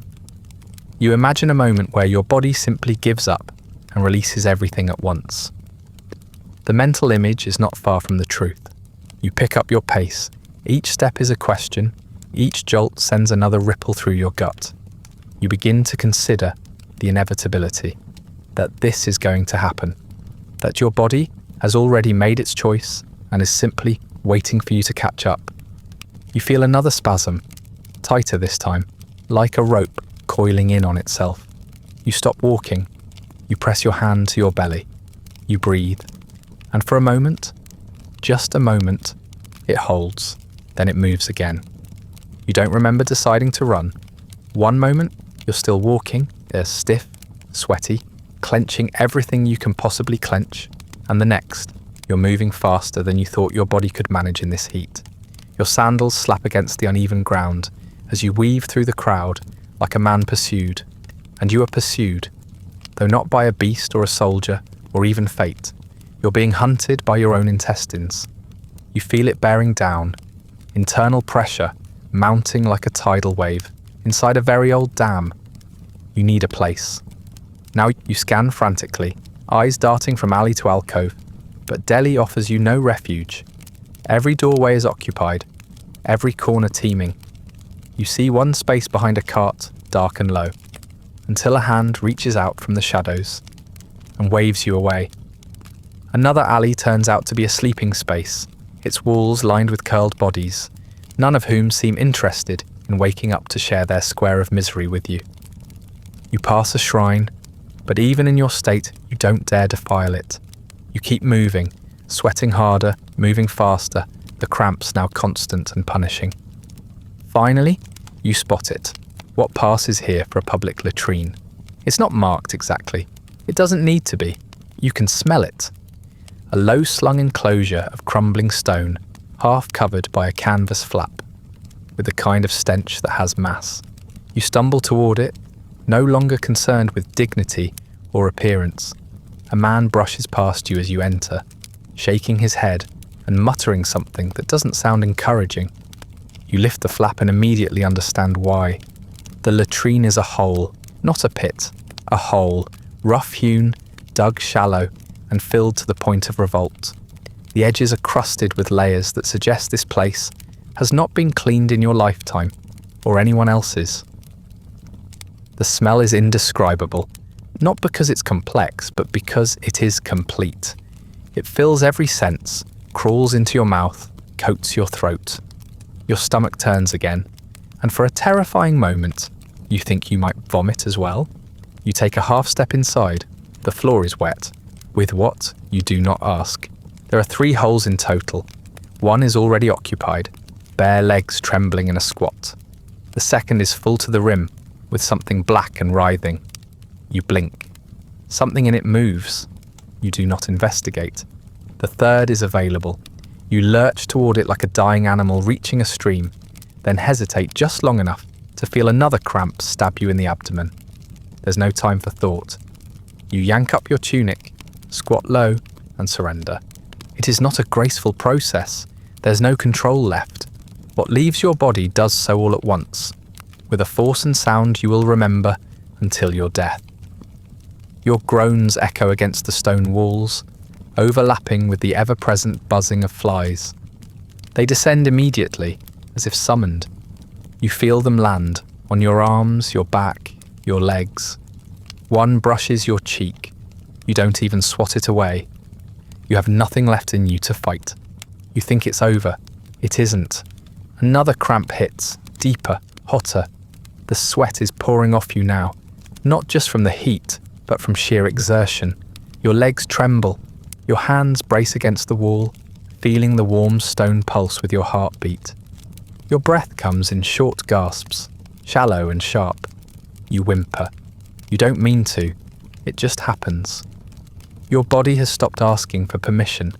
You imagine a moment where your body simply gives up and releases everything at once. The mental image is not far from the truth. You pick up your pace. Each step is a question. Each jolt sends another ripple through your gut. You begin to consider the inevitability, that this is going to happen, that your body has already made its choice and is simply waiting for you to catch up. You feel another spasm, tighter this time, like a rope coiling in on itself. You stop walking. You press your hand to your belly. You breathe. And for a moment, just a moment, it holds. Then it moves again. You don't remember deciding to run. One moment, you're still walking, stiff, sweaty, clenching everything you can possibly clench. And the next, you're moving faster than you thought your body could manage in this heat. Your sandals slap against the uneven ground as you weave through the crowd like a man pursued. And you are pursued, though not by a beast or a soldier or even fate. You're being hunted by your own intestines. You feel it bearing down, internal pressure mounting like a tidal wave inside a very old dam. You need a place. Now you scan frantically, eyes darting from alley to alcove, but Delhi offers you no refuge. Every doorway is occupied, every corner teeming. You see one space behind a cart, dark and low, until a hand reaches out from the shadows and waves you away. Another alley turns out to be a sleeping space, its walls lined with curled bodies, none of whom seem interested in waking up to share their square of misery with you. You pass a shrine, but even in your state, you don't dare defile it. You keep moving, sweating harder, moving faster, the cramps now constant and punishing. Finally, you spot it. What passes here for a public latrine? It's not marked exactly. It doesn't need to be. You can smell it. A low-slung enclosure of crumbling stone, half covered by a canvas flap, with the kind of stench that has mass. You stumble toward it, no longer concerned with dignity or appearance. A man brushes past you as you enter, shaking his head and muttering something that doesn't sound encouraging. You lift the flap and immediately understand why. The latrine is a hole, not a pit. A hole, rough-hewn, dug shallow, and filled to the point of revolt. The edges are crusted with layers that suggest this place has not been cleaned in your lifetime, or anyone else's. The smell is indescribable, not because it's complex, but because it is complete. It fills every sense, crawls into your mouth, coats your throat. Your stomach turns again, and for a terrifying moment, you think you might vomit as well. You take a half step inside. The floor is wet. With what? You do not ask. There are 3 holes in total. One is already occupied, bare legs trembling in a squat. The second is full to the rim, with something black and writhing. You blink. Something in it moves. You do not investigate. The third is available. You lurch toward it like a dying animal reaching a stream, then hesitate just long enough to feel another cramp stab you in the abdomen. There's no time for thought. You yank up your tunic, squat low, and surrender. It is not a graceful process. There's no control left. What leaves your body does so all at once, with a force and sound you will remember until your death. Your groans echo against the stone walls, overlapping with the ever-present buzzing of flies. They descend immediately, as if summoned. You feel them land on your arms, your back, your legs. One brushes your cheek. You don't even swat it away. You have nothing left in you to fight. You think it's over. It isn't. Another cramp hits, deeper, hotter. The sweat is pouring off you now, not just from the heat, but from sheer exertion. Your legs tremble. Your hands brace against the wall, feeling the warm stone pulse with your heartbeat. Your breath comes in short gasps, shallow and sharp. You whimper. You don't mean to. It just happens. Your body has stopped asking for permission.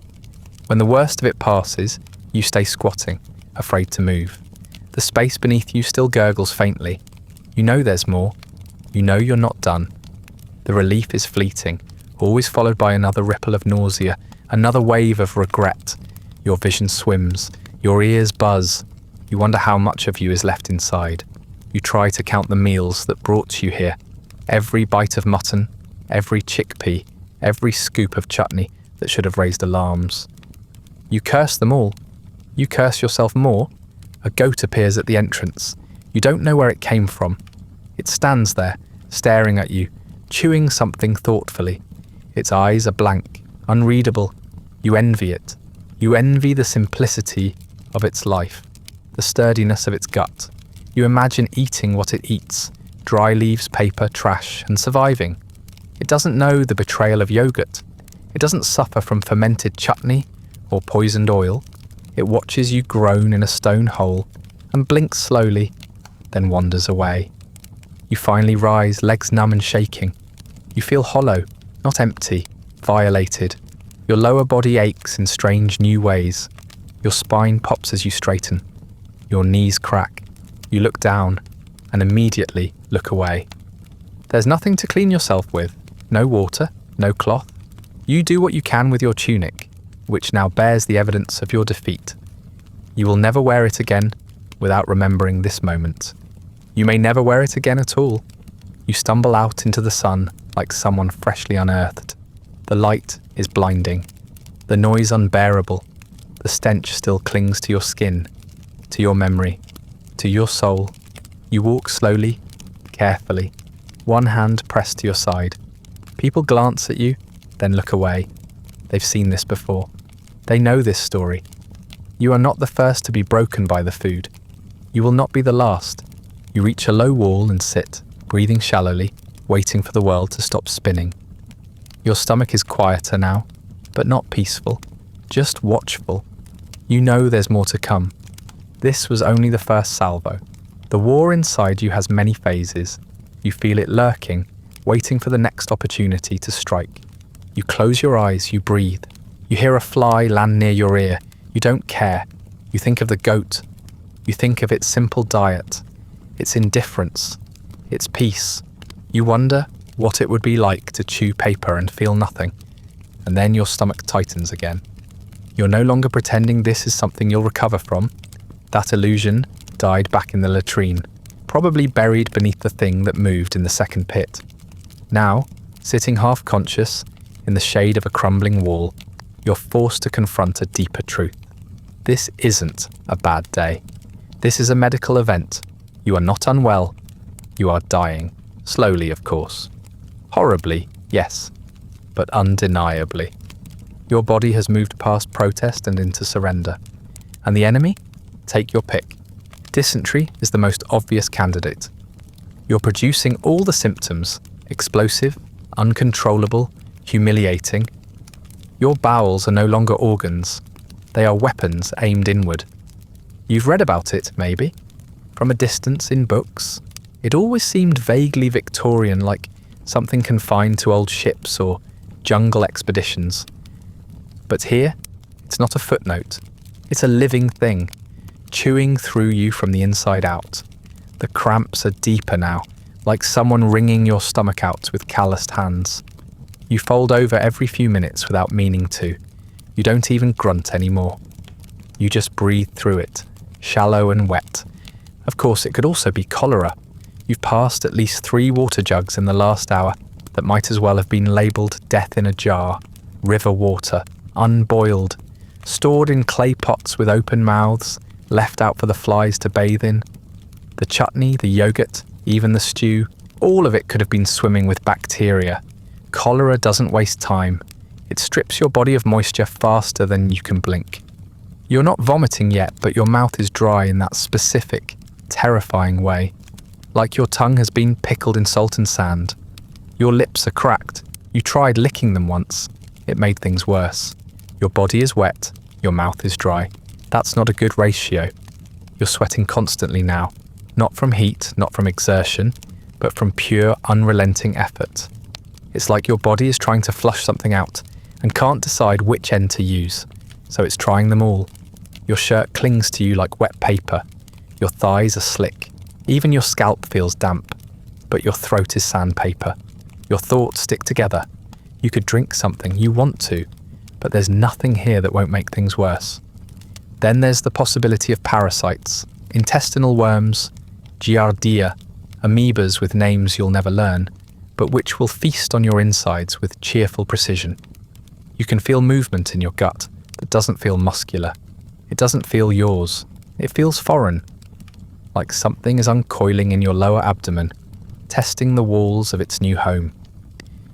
When the worst of it passes, you stay squatting, afraid to move. The space beneath you still gurgles faintly. You know there's more. You know you're not done. The relief is fleeting, always followed by another ripple of nausea, another wave of regret. Your vision swims, your ears buzz. You wonder how much of you is left inside. You try to count the meals that brought you here. Every bite of mutton, every chickpea, every scoop of chutney that should have raised alarms. You curse them all. You curse yourself more. A goat appears at the entrance. You don't know where it came from. It stands there, staring at you, chewing something thoughtfully. Its eyes are blank, unreadable. You envy it. You envy the simplicity of its life, the sturdiness of its gut. You imagine eating what it eats, dry leaves, paper, trash, and surviving. It doesn't know the betrayal of yogurt. It doesn't suffer from fermented chutney or poisoned oil. It watches you groan in a stone hole and blinks slowly, then wanders away. You finally rise, legs numb and shaking. You feel hollow, not empty, violated. Your lower body aches in strange new ways. Your spine pops as you straighten. Your knees crack. You look down and immediately look away. There's nothing to clean yourself with. No water, no cloth. You do what you can with your tunic, which now bears the evidence of your defeat. You will never wear it again without remembering this moment. You may never wear it again at all. You stumble out into the sun like someone freshly unearthed. The light is blinding, the noise unbearable. The stench still clings to your skin, to your memory, to your soul. You walk slowly, carefully, one hand pressed to your side. People glance at you, then look away. They've seen this before. They know this story. You are not the first to be broken by the food. You will not be the last. You reach a low wall and sit, breathing shallowly, waiting for the world to stop spinning. Your stomach is quieter now, but not peaceful, just watchful. You know there's more to come. This was only the first salvo. The war inside you has many phases. You feel it lurking, waiting for the next opportunity to strike. You close your eyes, you breathe. You hear a fly land near your ear. You don't care. You think of the goat. You think of its simple diet, its indifference, its peace. You wonder what it would be like to chew paper and feel nothing. And then your stomach tightens again. You're no longer pretending this is something you'll recover from. That illusion died back in the latrine, probably buried beneath the thing that moved in the second pit. Now, sitting half-conscious in the shade of a crumbling wall, you're forced to confront a deeper truth. This isn't a bad day. This is a medical event. You are not unwell. You are dying. Slowly, of course. Horribly, yes, but undeniably. Your body has moved past protest and into surrender. And the enemy? Take your pick. Dysentery is the most obvious candidate. You're producing all the symptoms: explosive, uncontrollable, humiliating. Your bowels are no longer organs. They are weapons aimed inward. You've read about it, maybe, from a distance in books. It always seemed vaguely Victorian, like something confined to old ships or jungle expeditions. But here, it's not a footnote. It's a living thing, chewing through you from the inside out. The cramps are deeper now, like someone wringing your stomach out with calloused hands. You fold over every few minutes without meaning to. You don't even grunt anymore. You just breathe through it, shallow and wet. Of course, it could also be cholera. You've passed at least 3 water jugs in the last hour that might as well have been labelled death in a jar, river water, unboiled, stored in clay pots with open mouths, left out for the flies to bathe in. The chutney, the yogurt, even the stew, all of it could have been swimming with bacteria. Cholera doesn't waste time. It strips your body of moisture faster than you can blink. You're not vomiting yet, but your mouth is dry in that specific, terrifying way, like your tongue has been pickled in salt and sand. Your lips are cracked. You tried licking them once. It made things worse. Your body is wet. Your mouth is dry. That's not a good ratio. You're sweating constantly now, not from heat, not from exertion, but from pure, unrelenting effort. It's like your body is trying to flush something out and can't decide which end to use, so it's trying them all. Your shirt clings to you like wet paper. Your thighs are slick. Even your scalp feels damp, but your throat is sandpaper. Your thoughts stick together. You could drink something, you want to, but there's nothing here that won't make things worse. Then there's the possibility of parasites, intestinal worms, giardia, amoebas with names you'll never learn, but which will feast on your insides with cheerful precision. You can feel movement in your gut that doesn't feel muscular. It doesn't feel yours. It feels foreign, like something is uncoiling in your lower abdomen, testing the walls of its new home.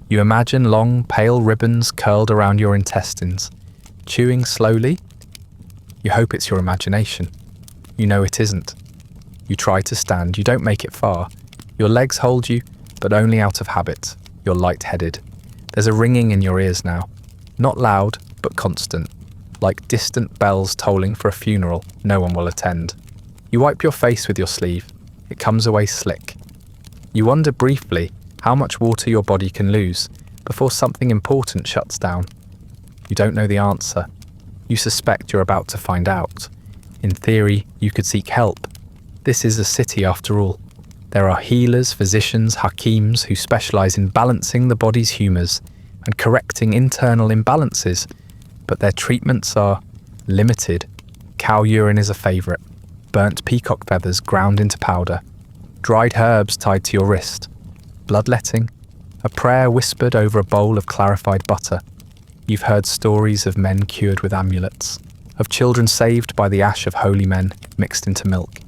You imagine long, pale ribbons curled around your intestines, chewing slowly. You hope it's your imagination. You know it isn't. You try to stand. You don't make it far. Your legs hold you, but only out of habit. You're lightheaded. There's a ringing in your ears now. Not loud, but constant. Like distant bells tolling for a funeral no one will attend. You wipe your face with your sleeve. It comes away slick. You wonder briefly how much water your body can lose before something important shuts down. You don't know the answer. You suspect you're about to find out. In theory, you could seek help. This is a city after all. There are healers, physicians, hakims who specialize in balancing the body's humours and correcting internal imbalances, but their treatments are limited. Cow urine is a favourite. Burnt peacock feathers ground into powder. Dried herbs tied to your wrist. Bloodletting. A prayer whispered over a bowl of clarified butter. You've heard stories of men cured with amulets, of children saved by the ash of holy men mixed into milk.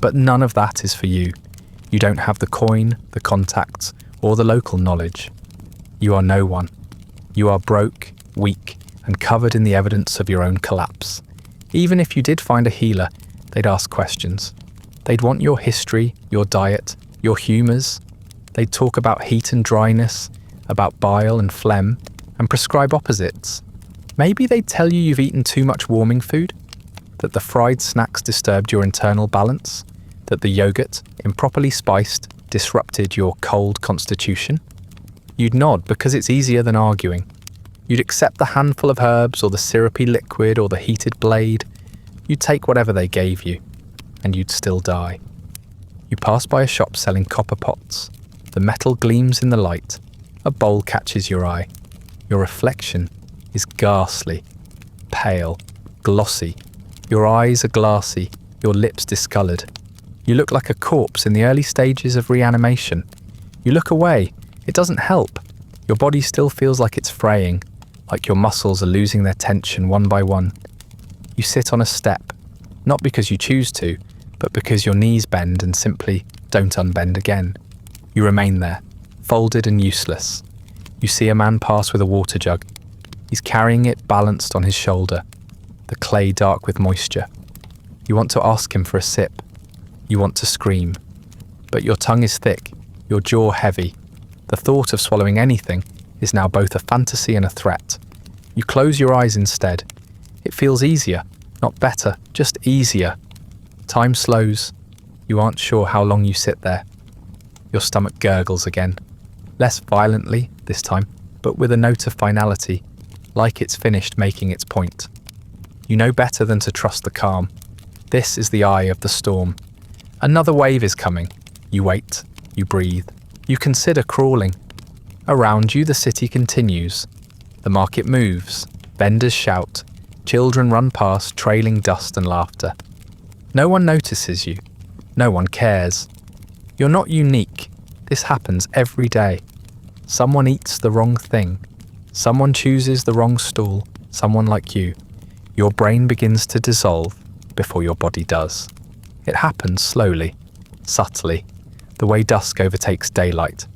But none of that is for you. You don't have the coin, the contacts, or the local knowledge. You are no one. You are broke, weak, and covered in the evidence of your own collapse. Even if you did find a healer, they'd ask questions. They'd want your history, your diet, your humours. They'd talk about heat and dryness, about bile and phlegm, and prescribe opposites. Maybe they'd tell you you've eaten too much warming food, that the fried snacks disturbed your internal balance, that the yogurt, improperly spiced, disrupted your cold constitution. You'd nod because it's easier than arguing. You'd accept the handful of herbs or the syrupy liquid or the heated blade. You'd take whatever they gave you, and you'd still die. You pass by a shop selling copper pots. The metal gleams in the light. A bowl catches your eye. Your reflection is ghastly, pale, glossy. Your eyes are glassy, your lips discoloured. You look like a corpse in the early stages of reanimation. You look away. It doesn't help. Your body still feels like it's fraying, like your muscles are losing their tension one by one. You sit on a step, not because you choose to, but because your knees bend and simply don't unbend again. You remain there, folded and useless. You see a man pass with a water jug. He's carrying it balanced on his shoulder, the clay dark with moisture. You want to ask him for a sip. You want to scream. But your tongue is thick, your jaw heavy. The thought of swallowing anything is now both a fantasy and a threat. You close your eyes instead. It feels easier, not better, just easier. Time slows. You aren't sure how long you sit there. Your stomach gurgles again. Less violently this time, but with a note of finality, like it's finished making its point. You know better than to trust the calm. This is the eye of the storm. Another wave is coming. You wait. You breathe. You consider crawling. Around you, the city continues. The market moves. Vendors shout. Children run past, trailing dust and laughter. No one notices you. No one cares. You're not unique. This happens every day. Someone eats the wrong thing. Someone chooses the wrong stall. Someone like you. Your brain begins to dissolve before your body does. It happens slowly, subtly, the way dusk overtakes daylight.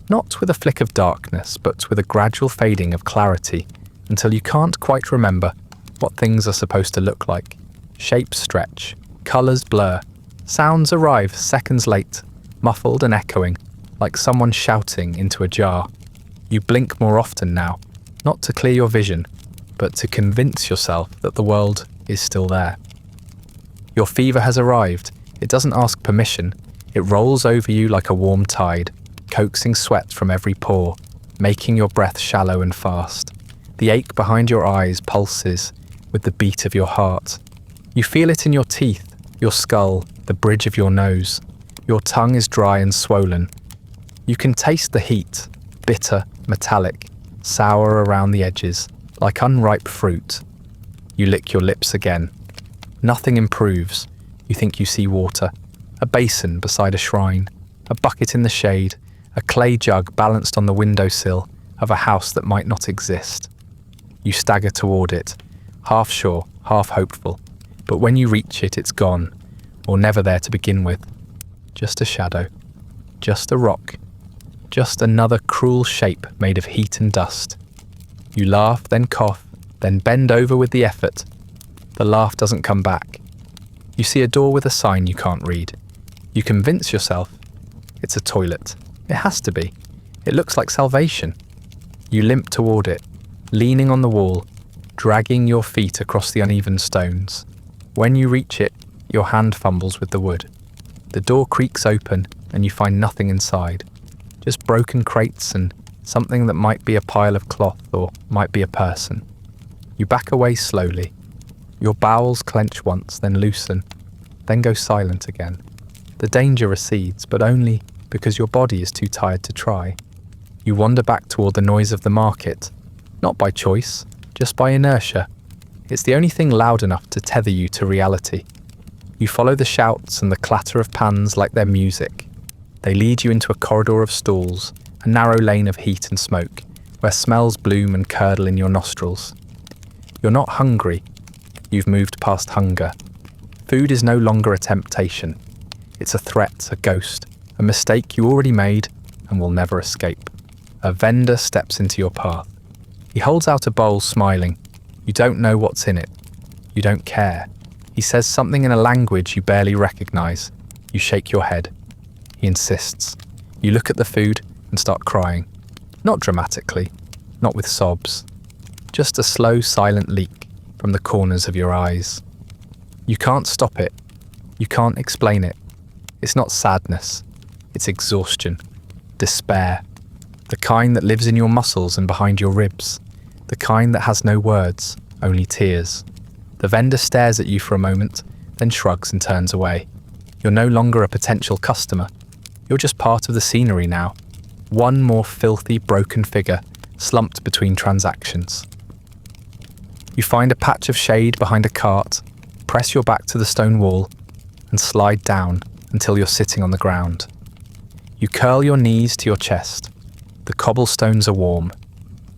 Not with a flick of darkness, but with a gradual fading of clarity, until you can't quite remember what things are supposed to look like. Shapes stretch, colours blur, sounds arrive seconds late, muffled and echoing, like someone shouting into a jar. You blink more often now, not to clear your vision, but to convince yourself that the world is still there. Your fever has arrived. It doesn't ask permission. It rolls over you like a warm tide, coaxing sweat from every pore, making your breath shallow and fast. The ache behind your eyes pulses with the beat of your heart. You feel it in your teeth, your skull, the bridge of your nose. Your tongue is dry and swollen. You can taste the heat, bitter, metallic, sour around the edges, like unripe fruit. You lick your lips again. Nothing improves. You think you see water, a basin beside a shrine, a bucket in the shade, a clay jug balanced on the windowsill of a house that might not exist. You stagger toward it, half sure, half hopeful, but when you reach it, it's gone, or never there to begin with. Just a shadow, just a rock, just another cruel shape made of heat and dust. You laugh, then cough, then bend over with the effort. The laugh doesn't come back. You see a door with a sign you can't read. You convince yourself it's a toilet. It has to be. It looks like salvation. You limp toward it, leaning on the wall, dragging your feet across the uneven stones. When you reach it, your hand fumbles with the wood. The door creaks open and you find nothing inside. Just broken crates and something that might be a pile of cloth or might be a person. You back away slowly. Your bowels clench once, then loosen, then go silent again. The danger recedes, but only because your body is too tired to try. You wander back toward the noise of the market, not by choice, just by inertia. It's the only thing loud enough to tether you to reality. You follow the shouts and the clatter of pans like they're music. They lead you into a corridor of stalls, a narrow lane of heat and smoke, where smells bloom and curdle in your nostrils. You're not hungry. You've moved past hunger. Food is no longer a temptation. It's a threat, a ghost, a mistake you already made and will never escape. A vendor steps into your path. He holds out a bowl, smiling. You don't know what's in it. You don't care. He says something in a language you barely recognize. You shake your head. He insists. You look at the food and start crying. Not dramatically, not with sobs. Just a slow, silent leak from the corners of your eyes. You can't stop it. You can't explain it. It's not sadness. It's exhaustion. Despair. The kind that lives in your muscles and behind your ribs. The kind that has no words, only tears. The vendor stares at you for a moment, then shrugs and turns away. You're no longer a potential customer. You're just part of the scenery now. One more filthy, broken figure, slumped between transactions. You find a patch of shade behind a cart, press your back to the stone wall, and slide down until you're sitting on the ground. You curl your knees to your chest. The cobblestones are warm.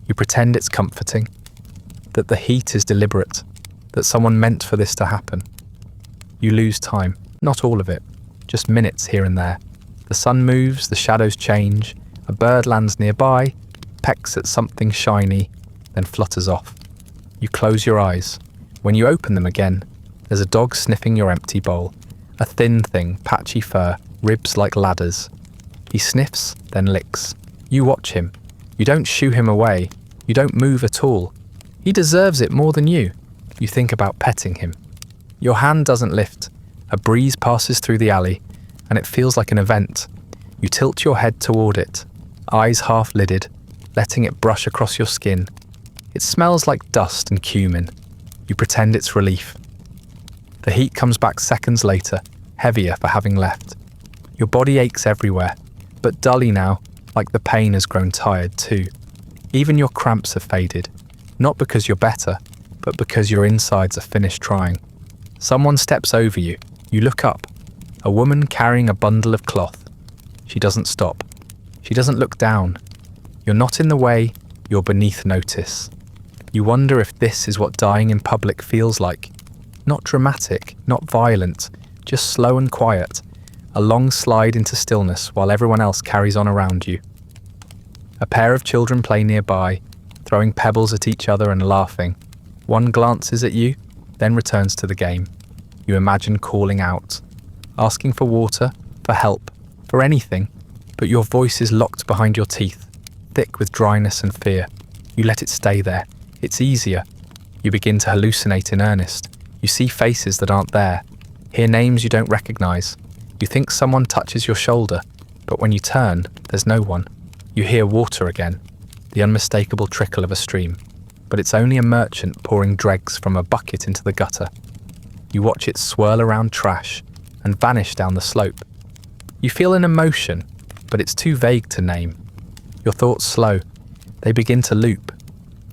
You pretend it's comforting, that the heat is deliberate, that someone meant for this to happen. You lose time, not all of it, just minutes here and there. The sun moves, the shadows change, a bird lands nearby, pecks at something shiny, then flutters off. You close your eyes. When you open them again, there's a dog sniffing your empty bowl. A thin thing, patchy fur, ribs like ladders. He sniffs, then licks. You watch him. You don't shoo him away. You don't move at all. He deserves it more than you. You think about petting him. Your hand doesn't lift. A breeze passes through the alley, and it feels like an event. You tilt your head toward it, eyes half-lidded, letting it brush across your skin. It smells like dust and cumin. You pretend it's relief. The heat comes back seconds later, heavier for having left. Your body aches everywhere, but dully now, like the pain has grown tired too. Even your cramps have faded, not because you're better, but because your insides are finished trying. Someone steps over you. You look up. A woman carrying a bundle of cloth. She doesn't stop. She doesn't look down. You're not in the way, you're beneath notice. You wonder if this is what dying in public feels like. Not dramatic, not violent, just slow and quiet. A long slide into stillness while everyone else carries on around you. A pair of children play nearby, throwing pebbles at each other and laughing. One glances at you, then returns to the game. You imagine calling out, asking for water, for help, for anything, but your voice is locked behind your teeth, thick with dryness and fear. You let it stay there. It's easier. You begin to hallucinate in earnest. You see faces that aren't there, hear names you don't recognize. You think someone touches your shoulder, but when you turn, there's no one. You hear water again, the unmistakable trickle of a stream, but it's only a merchant pouring dregs from a bucket into the gutter. You watch it swirl around trash and vanish down the slope. You feel an emotion, but it's too vague to name. Your thoughts slow. They begin to loop.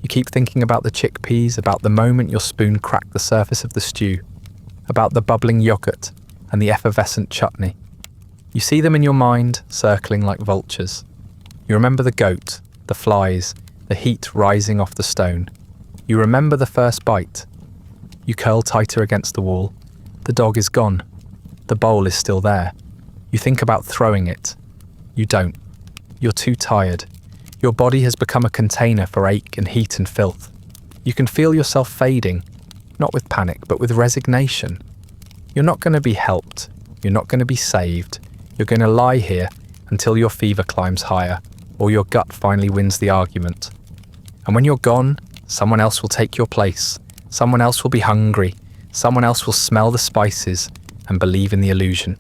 You keep thinking about the chickpeas, about the moment your spoon cracked the surface of the stew, about the bubbling yogurt and the effervescent chutney. You see them in your mind, circling like vultures. You remember the goat, the flies, the heat rising off the stone. You remember the first bite. You curl tighter against the wall. The dog is gone. The bowl is still there. You think about throwing it. You don't. You're too tired. Your body has become a container for ache and heat and filth. You can feel yourself fading, not with panic, but with resignation. You're not going to be helped. You're not going to be saved. You're going to lie here until your fever climbs higher, or your gut finally wins the argument. And when you're gone, someone else will take your place. Someone else will be hungry. Someone else will smell the spices and believe in the illusion.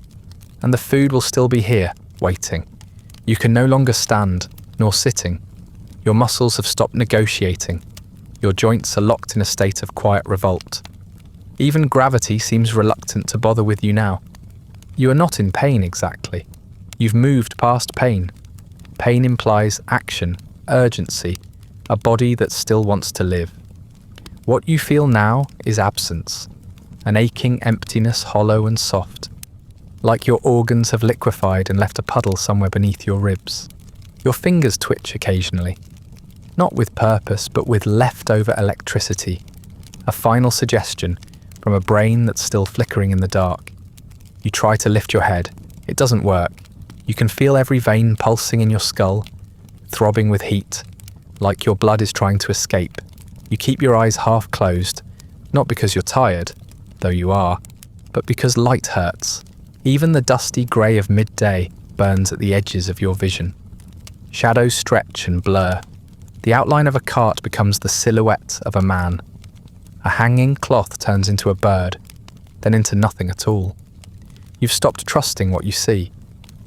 And the food will still be here, waiting. You can no longer stand, nor sitting. Your muscles have stopped negotiating. Your joints are locked in a state of quiet revolt. Even gravity seems reluctant to bother with you now. You are not in pain exactly. You've moved past pain. Pain implies action, urgency, a body that still wants to live. What you feel now is absence, an aching emptiness, hollow and soft, like your organs have liquefied and left a puddle somewhere beneath your ribs. Your fingers twitch occasionally, not with purpose, but with leftover electricity, a final suggestion from a brain that's still flickering in the dark. You try to lift your head. It doesn't work. You can feel every vein pulsing in your skull, throbbing with heat, like your blood is trying to escape. You keep your eyes half closed, not because you're tired, though you are, but because light hurts. Even the dusty grey of midday burns at the edges of your vision. Shadows stretch and blur. The outline of a cart becomes the silhouette of a man. A hanging cloth turns into a bird, then into nothing at all. You've stopped trusting what you see.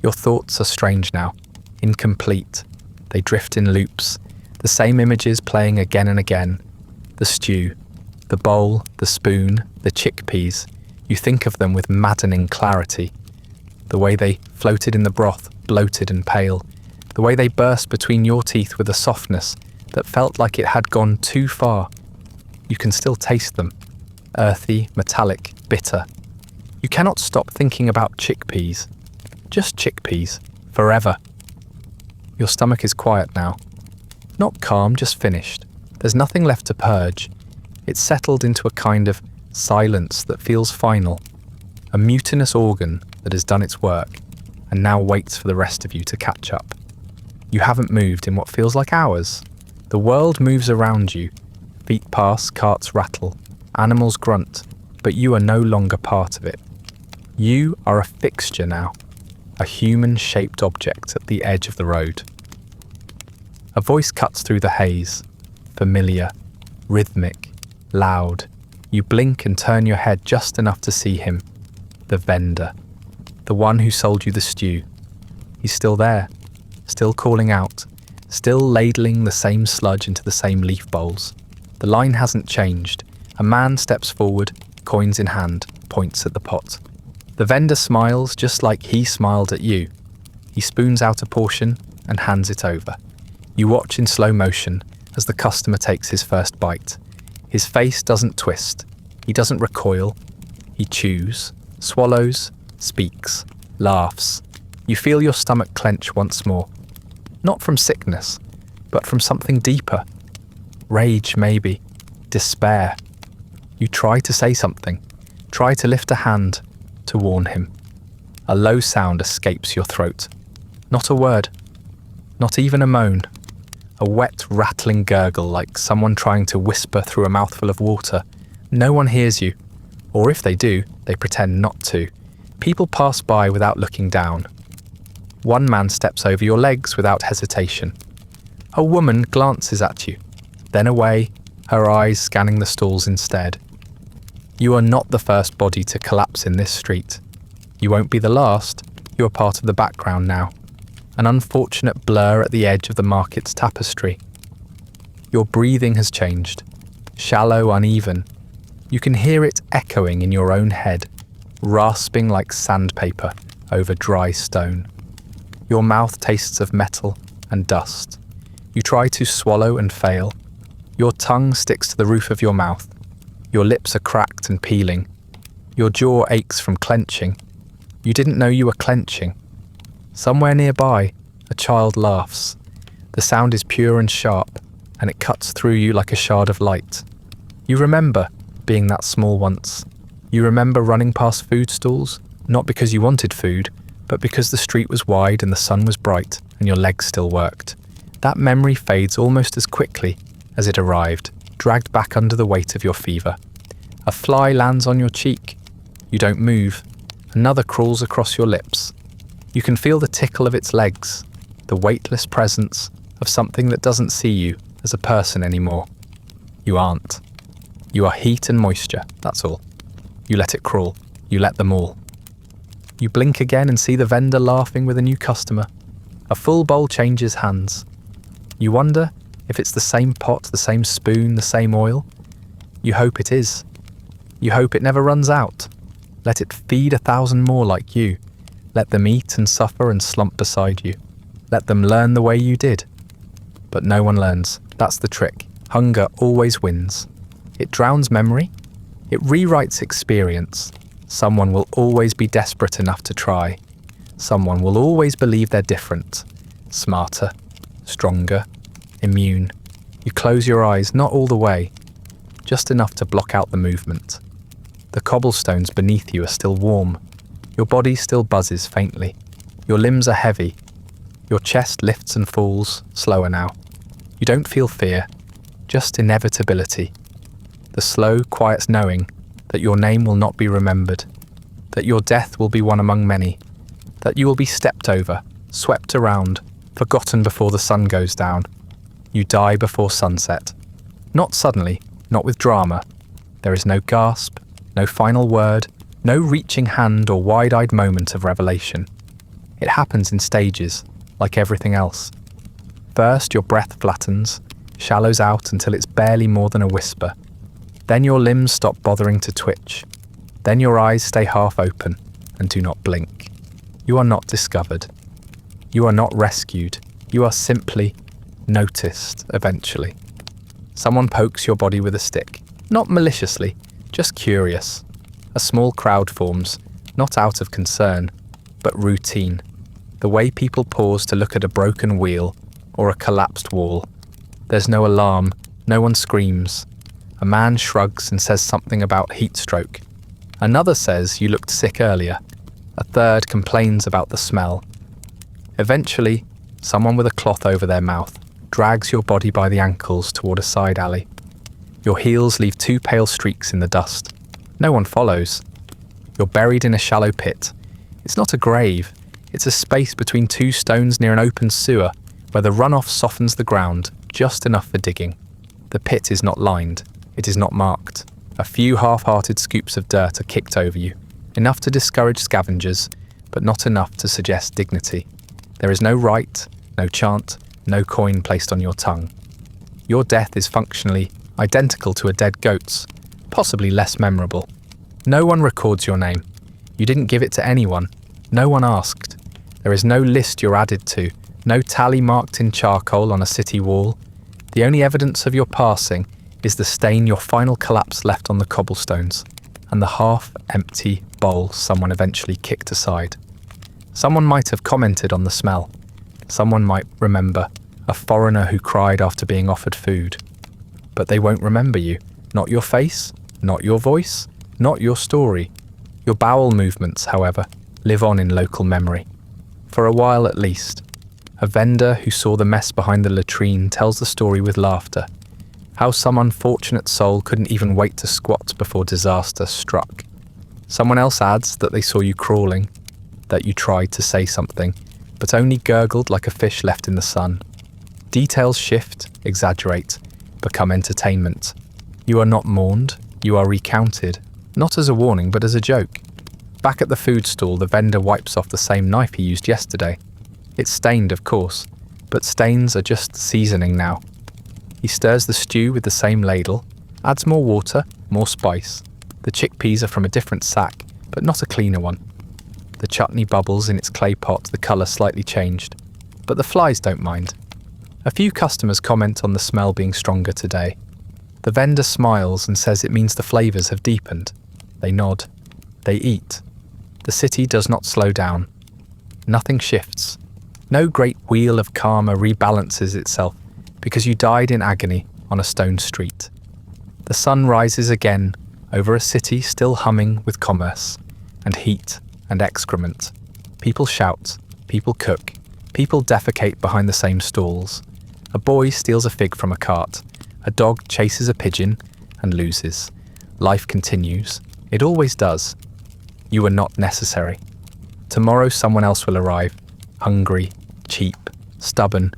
Your thoughts are strange now, incomplete. They drift in loops, the same images playing again and again. The stew, the bowl, the spoon, the chickpeas. You think of them with maddening clarity. The way they floated in the broth, bloated and pale. The way they burst between your teeth with a softness that felt like it had gone too far. You can still taste them. Earthy, metallic, bitter. You cannot stop thinking about chickpeas. Just chickpeas. Forever. Your stomach is quiet now. Not calm, just finished. There's nothing left to purge. It's settled into a kind of silence that feels final. A mutinous organ that has done its work and now waits for the rest of you to catch up. You haven't moved in what feels like hours. The world moves around you. Feet pass, carts rattle, animals grunt, but you are no longer part of it. You are a fixture now, a human-shaped object at the edge of the road. A voice cuts through the haze, familiar. rhythmic, loud. You blink and turn your head just enough to see him. The vendor. The one who sold you the stew. He's still there, still calling out, still ladling the same sludge into the same leaf bowls. The line hasn't changed. A man steps forward, coins in hand, points at the pot. The vendor smiles just like he smiled at you. He spoons out a portion and hands it over. You watch in slow motion as the customer takes his first bite. His face doesn't twist. He doesn't recoil. He chews, swallows, speaks, laughs. You feel your stomach clench once more. Not from sickness, but from something deeper. Rage, maybe. Despair. You try to say something. Try to lift a hand to warn him. A low sound escapes your throat. Not a word. Not even a moan. A wet, rattling gurgle like someone trying to whisper through a mouthful of water. No one hears you. Or if they do, they pretend not to. People pass by without looking down. One man steps over your legs without hesitation. A woman glances at you, then away, her eyes scanning the stalls instead. You are not the first body to collapse in this street. You won't be the last. You are part of the background now. An unfortunate blur at the edge of the market's tapestry. Your breathing has changed. Shallow, uneven. You can hear it echoing in your own head, rasping like sandpaper over dry stone. Your mouth tastes of metal and dust. You try to swallow and fail. Your tongue sticks to the roof of your mouth. Your lips are cracked and peeling. Your jaw aches from clenching. You didn't know you were clenching. Somewhere nearby, a child laughs. The sound is pure and sharp, and it cuts through you like a shard of light. You remember being that small once. You remember running past food stalls, not because you wanted food, but because the street was wide and the sun was bright and your legs still worked. That memory fades almost as quickly as it arrived, dragged back under the weight of your fever. A fly lands on your cheek. You don't move. Another crawls across your lips. You can feel the tickle of its legs, the weightless presence of something that doesn't see you as a person anymore. You aren't. You are heat and moisture, that's all. You let it crawl. You let them all. You blink again and see the vendor laughing with a new customer. A full bowl changes hands. You wonder if it's the same pot, the same spoon, the same oil. You hope it is. You hope it never runs out. Let it feed 1,000 more like you. Let them eat and suffer and slump beside you. Let them learn the way you did. But no one learns. That's the trick. Hunger always wins. It drowns memory. It rewrites experience. Someone will always be desperate enough to try. Someone will always believe they're different. Smarter. Stronger. Immune. You close your eyes, not all the way. Just enough to block out the movement. The cobblestones beneath you are still warm. Your body still buzzes faintly. Your limbs are heavy. Your chest lifts and falls, slower now. You don't feel fear, just inevitability. The slow, quiet knowing that your name will not be remembered, that your death will be one among many, that you will be stepped over, swept around, forgotten before the sun goes down. You die before sunset. Not suddenly, not with drama. There is no gasp, no final word, no reaching hand or wide-eyed moment of revelation. It happens in stages, like everything else. First, your breath flattens, shallows out until it's barely more than a whisper. Then your limbs stop bothering to twitch. Then your eyes stay half open and do not blink. You are not discovered. You are not rescued. You are simply noticed eventually. Someone pokes your body with a stick, not maliciously, just curious. A small crowd forms, not out of concern, but routine. The way people pause to look at a broken wheel or a collapsed wall. There's no alarm, no one screams. A man shrugs and says something about heat stroke. Another says you looked sick earlier. A third complains about the smell. Eventually, someone with a cloth over their mouth drags your body by the ankles toward a side alley. Your heels leave 2 pale streaks in the dust. No one follows. You're buried in a shallow pit. It's not a grave. It's a space between 2 stones near an open sewer where the runoff softens the ground just enough for digging. The pit is not lined. It is not marked. A few half-hearted scoops of dirt are kicked over you, enough to discourage scavengers, but not enough to suggest dignity. There is no rite, no chant, no coin placed on your tongue. Your death is functionally identical to a dead goat's, possibly less memorable. No one records your name. You didn't give it to anyone. No one asked. There is no list you're added to, no tally marked in charcoal on a city wall. The only evidence of your passing is the stain your final collapse left on the cobblestones, and the half-empty bowl someone eventually kicked aside. Someone might have commented on the smell. Someone might remember a foreigner who cried after being offered food. But they won't remember you. Not your face, not your voice, not your story. Your bowel movements, however, live on in local memory. For a while at least. A vendor who saw the mess behind the latrine tells the story with laughter. How some unfortunate soul couldn't even wait to squat before disaster struck. Someone else adds that they saw you crawling, that you tried to say something, but only gurgled like a fish left in the sun. Details shift, exaggerate, become entertainment. You are not mourned, you are recounted, not as a warning but as a joke. Back at the food stall, the vendor wipes off the same knife he used yesterday. It's stained, of course, but stains are just seasoning now. He stirs the stew with the same ladle, adds more water, more spice. The chickpeas are from a different sack, but not a cleaner one. The chutney bubbles in its clay pot, the colour slightly changed, but the flies don't mind. A few customers comment on the smell being stronger today. The vendor smiles and says it means the flavours have deepened. They nod. They eat. The city does not slow down. Nothing shifts. No great wheel of karma rebalances itself because you died in agony on a stone street. The sun rises again over a city still humming with commerce and heat and excrement. People shout, people cook, people defecate behind the same stalls. A boy steals a fig from a cart. A dog chases a pigeon and loses. Life continues. It always does. You are not necessary. Tomorrow someone else will arrive, hungry, cheap, stubborn.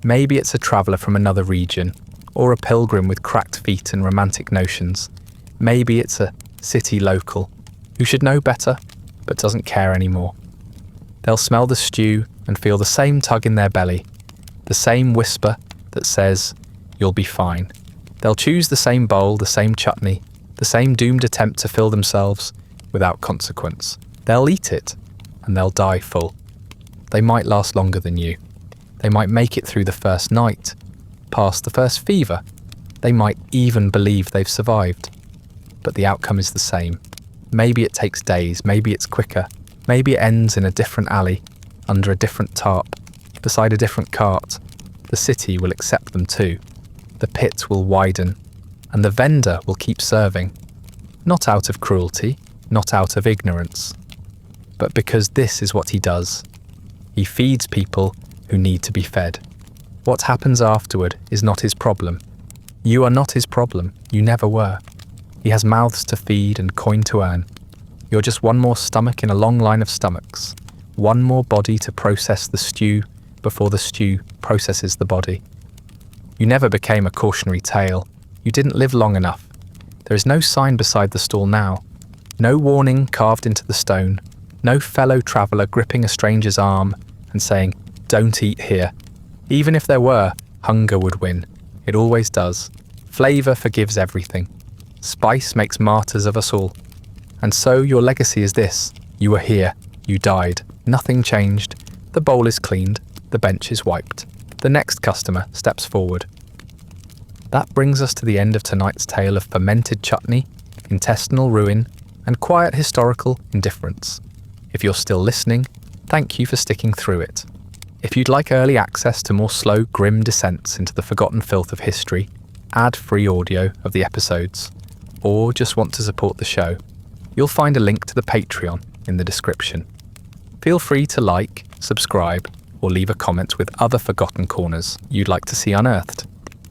Maybe it's a traveller from another region, or a pilgrim with cracked feet and romantic notions. Maybe it's a city local, who should know better, but doesn't care anymore. They'll smell the stew and feel the same tug in their belly, the same whisper that says, "You'll be fine." They'll choose the same bowl, the same chutney, the same doomed attempt to fill themselves without consequence. They'll eat it, and they'll die full. They might last longer than you. They might make it through the first night, past the first fever. They might even believe they've survived. But the outcome is the same. Maybe it takes days, maybe it's quicker. Maybe it ends in a different alley, under a different tarp, beside a different cart. The city will accept them too. The pit will widen, and the vendor will keep serving. Not out of cruelty, not out of ignorance, but because this is what he does. He feeds people who need to be fed. What happens afterward is not his problem. You are not his problem. You never were. He has mouths to feed and coin to earn. You're just one more stomach in a long line of stomachs. One more body to process the stew before the stew processes the body. You never became a cautionary tale. You didn't live long enough. There is no sign beside the stall now. No warning carved into the stone. No fellow traveller gripping a stranger's arm and saying, "Don't eat here." Even if there were, hunger would win. It always does. Flavour forgives everything. Spice makes martyrs of us all. And so your legacy is this. You were here. You died. Nothing changed. The bowl is cleaned. The bench is wiped. The next customer steps forward. That brings us to the end of tonight's tale of fermented chutney, intestinal ruin, and quiet historical indifference. If you're still listening, thank you for sticking through it. If you'd like early access to more slow, grim descents into the forgotten filth of history, ad-free audio of the episodes, or just want to support the show, you'll find a link to the Patreon in the description. Feel free to like, subscribe, or leave a comment with other forgotten corners you'd like to see unearthed.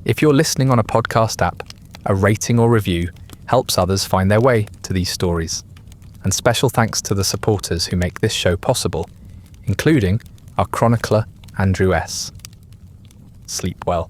If you're listening on a podcast app, a rating or review helps others find their way to these stories. And special thanks to the supporters who make this show possible, including our chronicler, Andrew S. Sleep well.